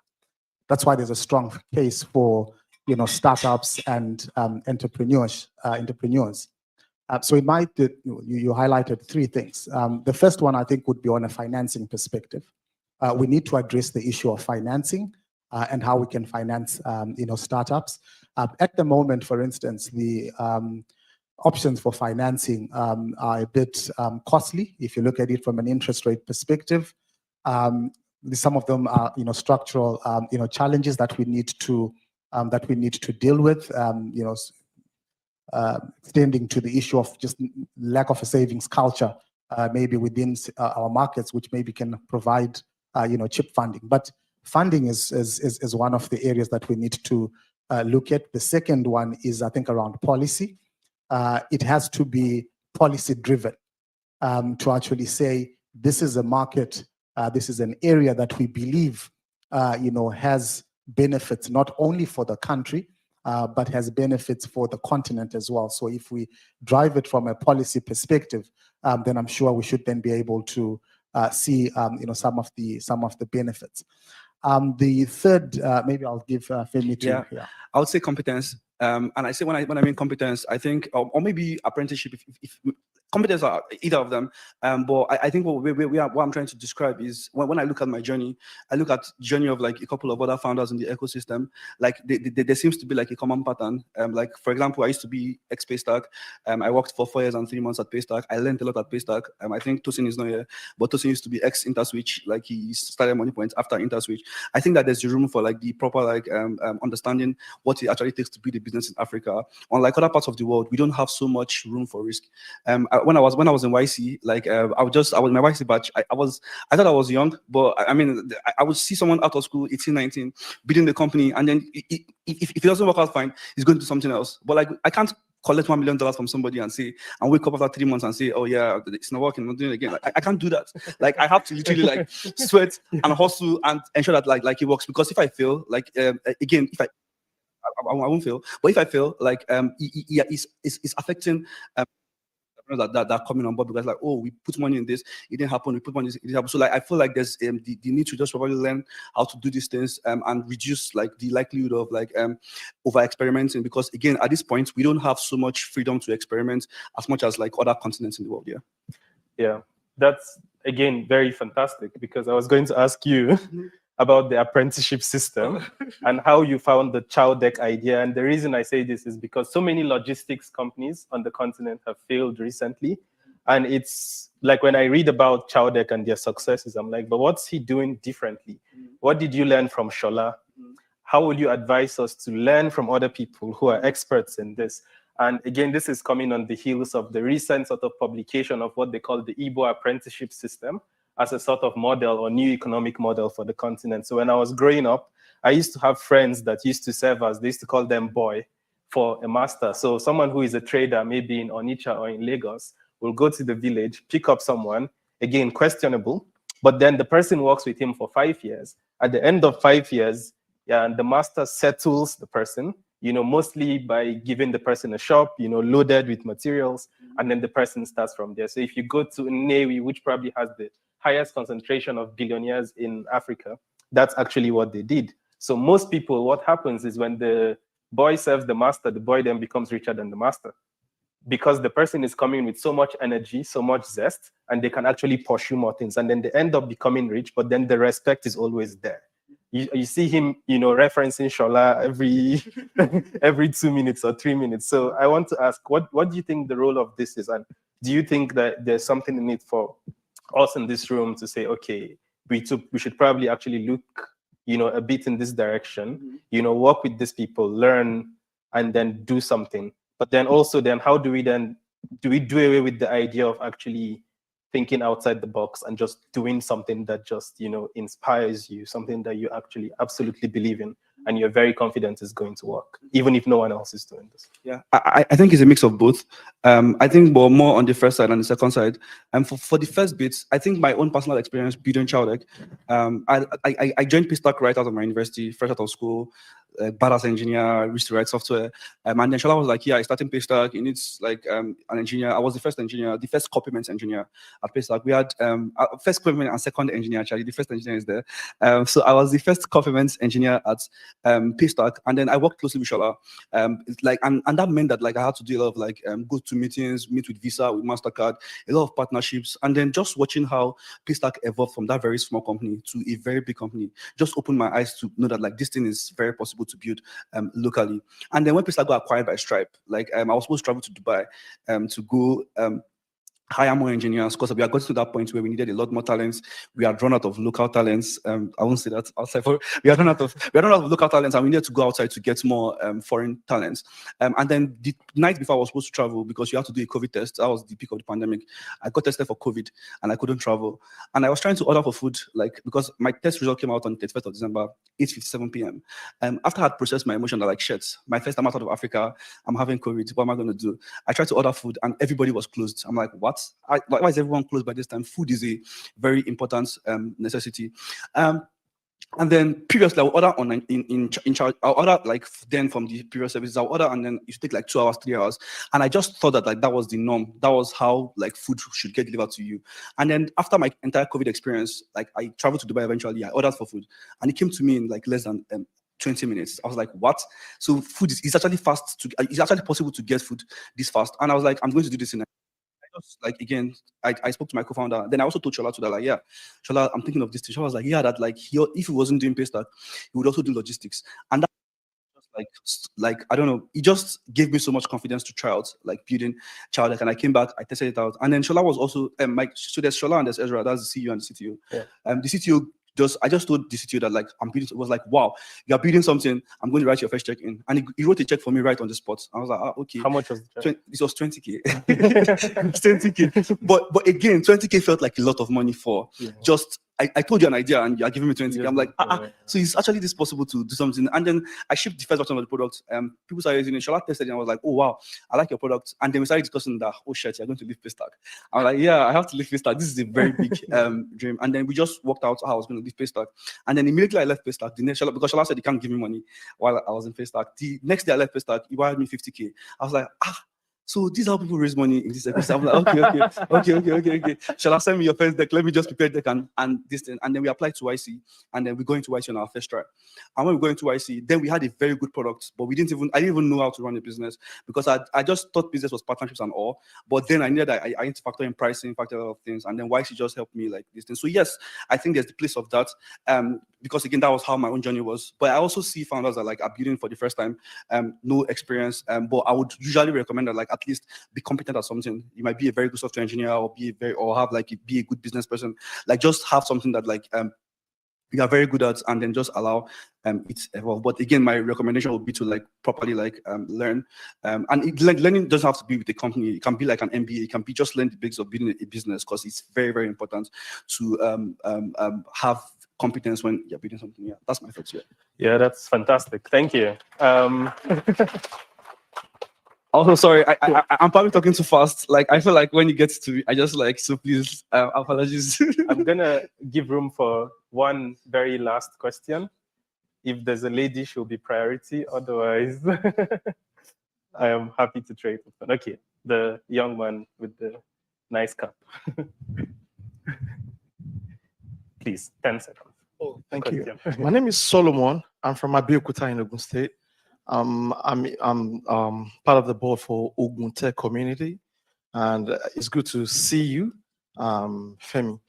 That's why there's a strong case for startups and entrepreneurs. So in my, you highlighted 3 things. The first one I think would be on a financing perspective. We need to address the issue of financing and how we can finance startups. At the moment, for instance, the options for financing are a bit costly if you look at it from an interest rate perspective. Some of them are structural challenges that we need to deal with, extending to the issue of just lack of a savings culture, maybe within our markets, which maybe can provide, cheap funding. But funding is one of the areas that we need to look at. The second one is, I think, around policy. It has to be policy driven to actually say this is a market, this is an area that we believe, has benefits not only for the country, but has benefits for the continent as well. So if we drive it from a policy perspective, then I'm sure we should then be able to see, some of the benefits. The third, maybe I'll give Femi to. Yeah, I would say competence. And I say when I mean competence, I think, or maybe apprenticeship. If competence are either of them. But I think what I'm trying to describe is when I look at my journey, I look at the journey of like a couple of other founders in the ecosystem. Like there seems to be like a common pattern. Like for example, I used to be ex-Paystack. I worked for 4 years and 3 months at Paystack. I learned a lot at Paystack. I think Tosin is not here, but Tosin used to be ex-Interswitch. Like he started Moneypoint after Interswitch. I think that there's room for like the proper like understanding what it actually takes to build a business in Africa. Unlike other parts of the world, we don't have so much room for risk. When I was in YC, like I was my YC batch. I thought I was young, but I mean I would see someone out of school, 18, 19, building the company, and then if it doesn't work out fine, he's going to do something else. But like I can't collect $1 million from somebody and wake up after 3 months and say, oh yeah, it's not working, I'm not doing it again. Like, I can't do that. Like I have to literally like sweat and hustle and ensure that like it works. Because if I fail, like again, if I won't fail, but if I fail, like it's affecting that are coming on board, because like, oh, we put money in this, it didn't happen, we put money in this, it didn't happen. So like I feel like there's the need to just probably learn how to do these things and reduce like the likelihood of like over experimenting, because again at this point we don't have so much freedom to experiment as much as like other continents in the world. Yeah, that's again very fantastic, because I was going to ask you about the apprenticeship system and how you found the Chowdeck idea. And the reason I say this is because so many logistics companies on the continent have failed recently. And it's like when I read about Chowdeck and their successes, I'm like, but what's he doing differently? What did you learn from Shola? How would you advise us to learn from other people who are experts in this? And again, this is coming on the heels of the recent sort of publication of what they call the Igbo apprenticeship system as a sort of model or new economic model for the continent. So when I was growing up, I used to have friends that used to serve as, they used to call them boy for a master. So someone who is a trader, maybe in Onitsha or in Lagos, will go to the village, pick up someone, again, questionable, but then the person works with him for 5 years. At the end of 5 years, and the master settles the person, mostly by giving the person a shop, loaded with materials, and then the person starts from there. So if you go to Nnewi, which probably has the highest concentration of billionaires in Africa, that's actually what they did. So most people, what happens is when the boy serves the master, the boy then becomes richer than the master, because the person is coming with so much energy, so much zest, and they can actually pursue more things. And then they end up becoming rich, but then the respect is always there. You see him, referencing Shola every 2 minutes or 3 minutes. So I want to ask, what do you think the role of this is? And do you think that there's something in it for us in this room to say, okay, we should probably actually look, a bit in this direction, work with these people, learn, and then do something. But then also, how do we do away with the idea of actually thinking outside the box and just doing something that just, inspires you, something that you actually absolutely believe in and you're very confident is going to work, even if no one else is doing this? Yeah, I think it's a mix of both. I think more on the first side and the second side. And for the first bits, I think my own personal experience building Chowdeck, I joined Paystack right out of my university, fresh out of school, badass engineer, used to write software. And then Shola was like, yeah, I started Paystack. It needs like an engineer. I was the first engineer, the first complement engineer at Paystack. We had first complement and second engineer, actually. The first engineer is there. So I was the first complement engineer at Paystack. And then I worked closely with Shola. It's like, and that meant that like I had to do a lot of like go to meetings, meet with Visa, with MasterCard, a lot of partnerships. And then just watching how Paystack evolved from that very small company to a very big company just opened my eyes to know that like this thing is very possible to build locally. And then when Paystack got acquired by Stripe, like I was supposed to travel to Dubai to go hire more engineers, because we had gotten to that point where we needed a lot more talents. We had run out of local talents. I won't say that outside. We had run out of local talents, and we needed to go outside to get more foreign talents. And then the night before I was supposed to travel, because you have to do a COVID test. That was the peak of the pandemic. I got tested for COVID, and I couldn't travel. And I was trying to order for food, like because my test result came out on 31st of December, 8:57 p.m. After I had processed my emotion, I like, shit, my first time out of Africa, I'm having COVID. What am I going to do? I tried to order food, and everybody was closed. I'm like, what? Why is everyone closed by this time? Food is a very important necessity. And then previously, I would order in charge. I'll order like then from the previous services. I'll order and then it should take like 2 hours, 3 hours. And I just thought that like that was the norm. That was how like food should get delivered to you. And then after my entire COVID experience, like I traveled to Dubai eventually. I ordered for food, and it came to me in like less than 20 minutes. I was like, what? So food is actually fast. It's actually possible to get food this fast. And I was like, I'm going to do this in just like, again, I spoke to my co-founder. Then I also told Shola to that, like, yeah, Shola, I'm thinking of this thing. Shola was like, yeah, that like if he wasn't doing Paystack, he would also do logistics. And that like I don't know, it just gave me so much confidence to try out like building Chowdeck. And I came back, I tested it out. And then Shola was also so there's Shola and there's Ezra, that's the CEO and the CTO. Yeah. The CTO I just told the CTO that like I'm building, it was like, wow, you're building something, I'm going to write your first check in. And he wrote a check for me right on the spot. I was like, okay. How much was the check? This was 20K. 20K. But again, 20K felt like a lot of money for just I told you an idea and you're giving me 20K. I'm like, so it's actually this possible to do something. And then I shipped the first version of the product. People started using it. Shola tested it and I was like, oh wow, I like your product. And then we started discussing that, oh shit, you're going to leave Paystack. I was like, yeah, I have to leave Paystack. This is a very big dream. And then we just worked out how I was going to leave Paystack. And then immediately I left Paystack. Because Shola said he can't give me money while I was in Paystack. The next day I left Paystack, he wired me 50K. I was like, so these are how people raise money in this ecosystem. I'm like, okay. Shall I send me your first deck? Let me just prepare deck and this thing. And then we applied to YC, and then we go into YC on our first try. And when we go into YC, then we had a very good product, but I didn't even know how to run a business because I just thought business was partnerships and all. But then I knew that I need to factor in pricing, factor a lot of things, and then YC just helped me like this thing. So yes, I think there's the place of that. Because again, that was how my own journey was. But I also see founders that like are building for the first time, no experience. But I would usually recommend that like at least be competent at something. You might be a very good software engineer or be a good business person. Like just have something that like you are very good at, and then just allow it to evolve. But again, my recommendation would be to like properly like learn. Learning doesn't have to be with a company. It can be like an MBA. It can be just learn the basics of building a business because it's very, very important to have competence when you're building something. Yeah, that's my thoughts. Yeah, that's fantastic. Thank you. Also, sorry, I'm probably talking too fast. Like, I feel like when you get to me, I just like, so please, apologies. I'm gonna give room for one very last question. If there's a lady, she'll be priority. Otherwise, I am happy to trade. Okay, the young man with the nice cap. Please, 10 seconds. Oh, thank you. My name is Solomon. I'm from Abeokuta in Ogun State. I'm part of the board for Ogun Tech Community, and it's good to see you, Femi.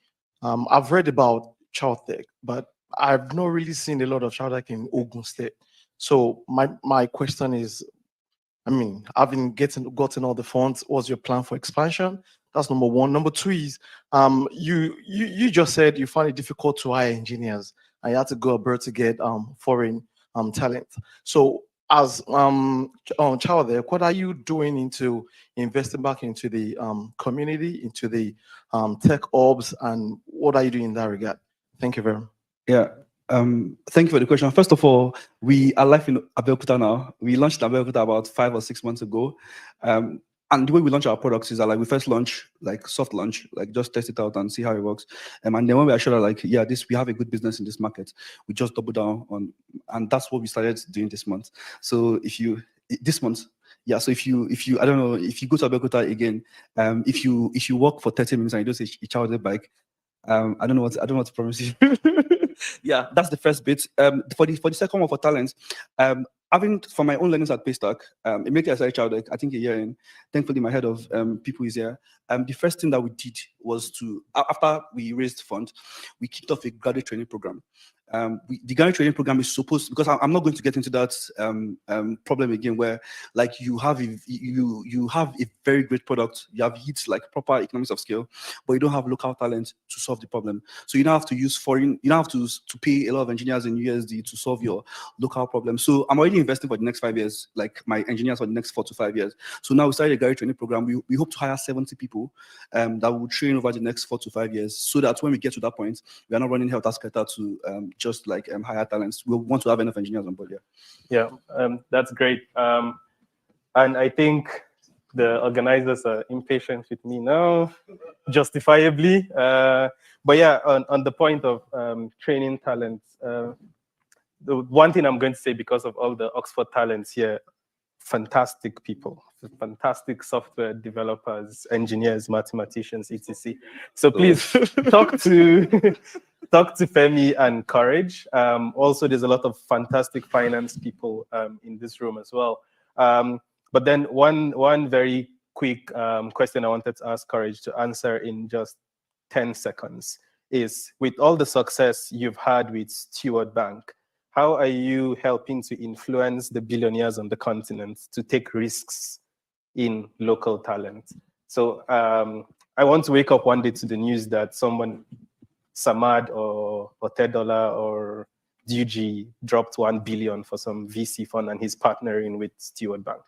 I've read about child tech, but I've not really seen a lot of child tech in Ogun State. So my question is, I mean, having gotten all the funds, what's your plan for expansion? That's number one. Number two is, you just said you find it difficult to hire engineers, and you had to go abroad to get foreign talent. So as Chowdeck, what are you doing into investing back into the community, into the tech orbs, and what are you doing in that regard? Thank you very much. Yeah. Thank you for the question. First of all, we are live in Abeokuta now. We launched Abeokuta about 5 or 6 months ago. And the way we launch our products is that like we first launch like soft launch, like just test it out and see how it works. And then when we are sure that like, yeah, we have a good business in this market, we just double down on, and that's what we started doing this month. So this month, yeah. So if you I don't know, if you go to Abeokuta again, if you walk for 30 minutes and you don't say a child bike, I don't know what to promise you. Yeah, that's the first bit. For the second one for talents, having for my own learnings at Paystack, immediately I started Chowdeck, I think a year in. Thankfully, my head of people is here. The first thing that we did was after we raised funds, we kicked off a graduate training program. The graduate training program is supposed, because I'm not going to get into that problem again, where like you have a very great product, you have hit like proper economies of scale, but you don't have local talent to solve the problem. So you don't have to use foreign, you don't have to pay a lot of engineers in USD to solve your local problem. So I'm already investing for the next 5 years, like my engineers for the next 4 to 5 years. So now we started a graduate training program. We hope to hire 70 people that will train over the next 4 to 5 years, so that when we get to that point, we are not running helter skelter to just like hire talents. We want to have enough engineers on board. Yeah, that's great. And I think the organizers are impatient with me now, justifiably. But yeah, on the point of training talents, the one thing I'm going to say, because of all the Oxford talents here, fantastic people, fantastic software developers, engineers, mathematicians, etc. So please talk to Femi and Courage. Also, there's a lot of fantastic finance people in this room as well. But then one very quick question I wanted to ask Courage to answer in just 10 seconds is, with all the success you've had with Steward Bank, how are you helping to influence the billionaires on the continent to take risks in local talent? So I want to wake up one day to the news that someone, Samad or Tedola or Duji, dropped 1 billion for some VC fund and he's partnering with Steward Bank.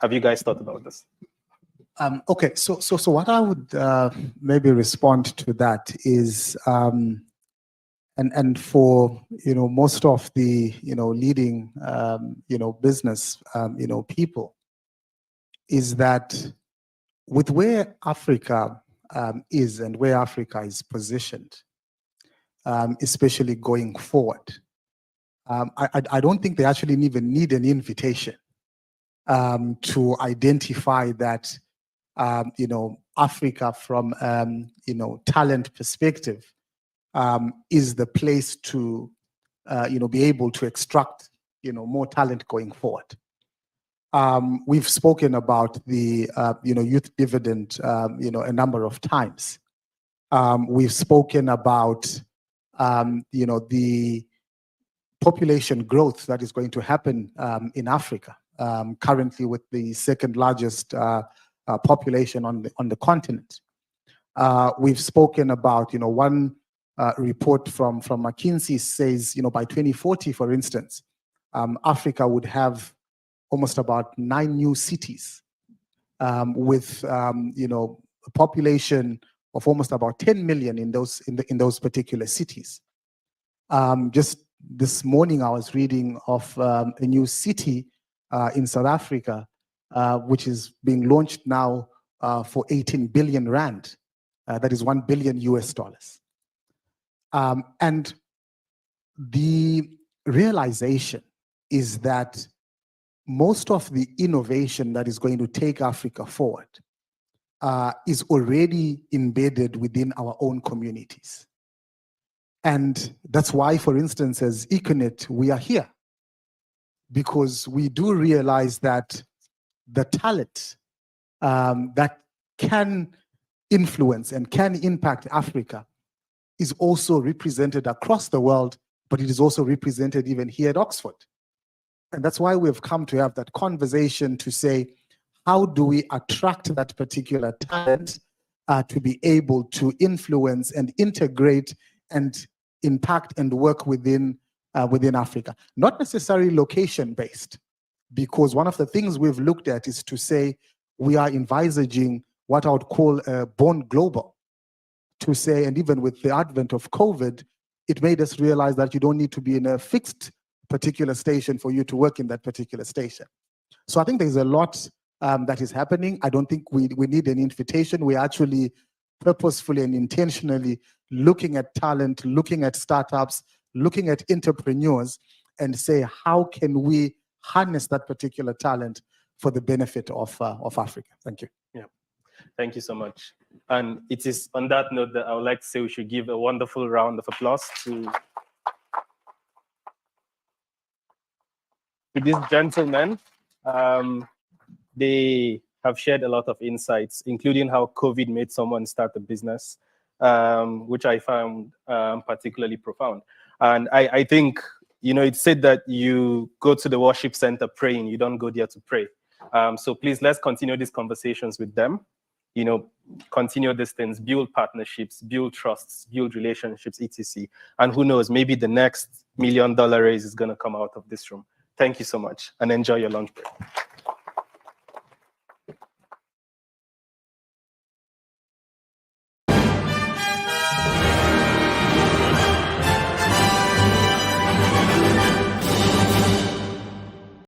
Have you guys thought about this? Okay, so what I would maybe respond to that is, and for most of the leading business people, is that with where Africa is and where Africa is positioned, especially going forward, I don't think they actually even need an invitation to identify that Africa from talent perspective is the place to be able to extract more talent going forward. We've spoken about the youth dividend a number of times. We've spoken about the population growth that is going to happen in Africa, currently with the second largest population on the continent. We've spoken about one report from McKinsey says by 2040, for instance, Africa would have almost about 9 new cities with a population of almost about 10 million in those particular cities. Just this morning, I was reading of a new city in South Africa, which is being launched now for 18 billion rand. That is $1 billion US. And the realization is that most of the innovation that is going to take Africa forward is already embedded within our own communities. And that's why, for instance, as Econet, we are here, because we do realize that the talent that can influence and can impact Africa is also represented across the world, but it is also represented even here at Oxford. And that's why we've come to have that conversation to say, how do we attract that particular talent to be able to influence and integrate and impact and work within Africa? Not necessarily location-based, because one of the things we've looked at is to say we are envisaging what I would call a born global, to say, and even with the advent of COVID, it made us realize that you don't need to be in a fixed particular station for you to work in that particular station. So I think there's a lot that is happening. I don't think we need an invitation. We're actually purposefully and intentionally looking at talent, looking at startups, looking at entrepreneurs, and say, how can we harness that particular talent for the benefit of Africa? Thank you. Yeah, thank you so much. And it is on that note that I would like to say we should give a wonderful round of applause to these gentlemen. They have shared a lot of insights, including how COVID made someone start a business, which I found particularly profound. And I think, it's said that you go to the worship center praying, you don't go there to pray. So please, let's continue these conversations with them. Continue these things, build partnerships, build trusts, build relationships, etc. And who knows, maybe the next $1 million raise is going to come out of this room. Thank you so much, and enjoy your lunch break.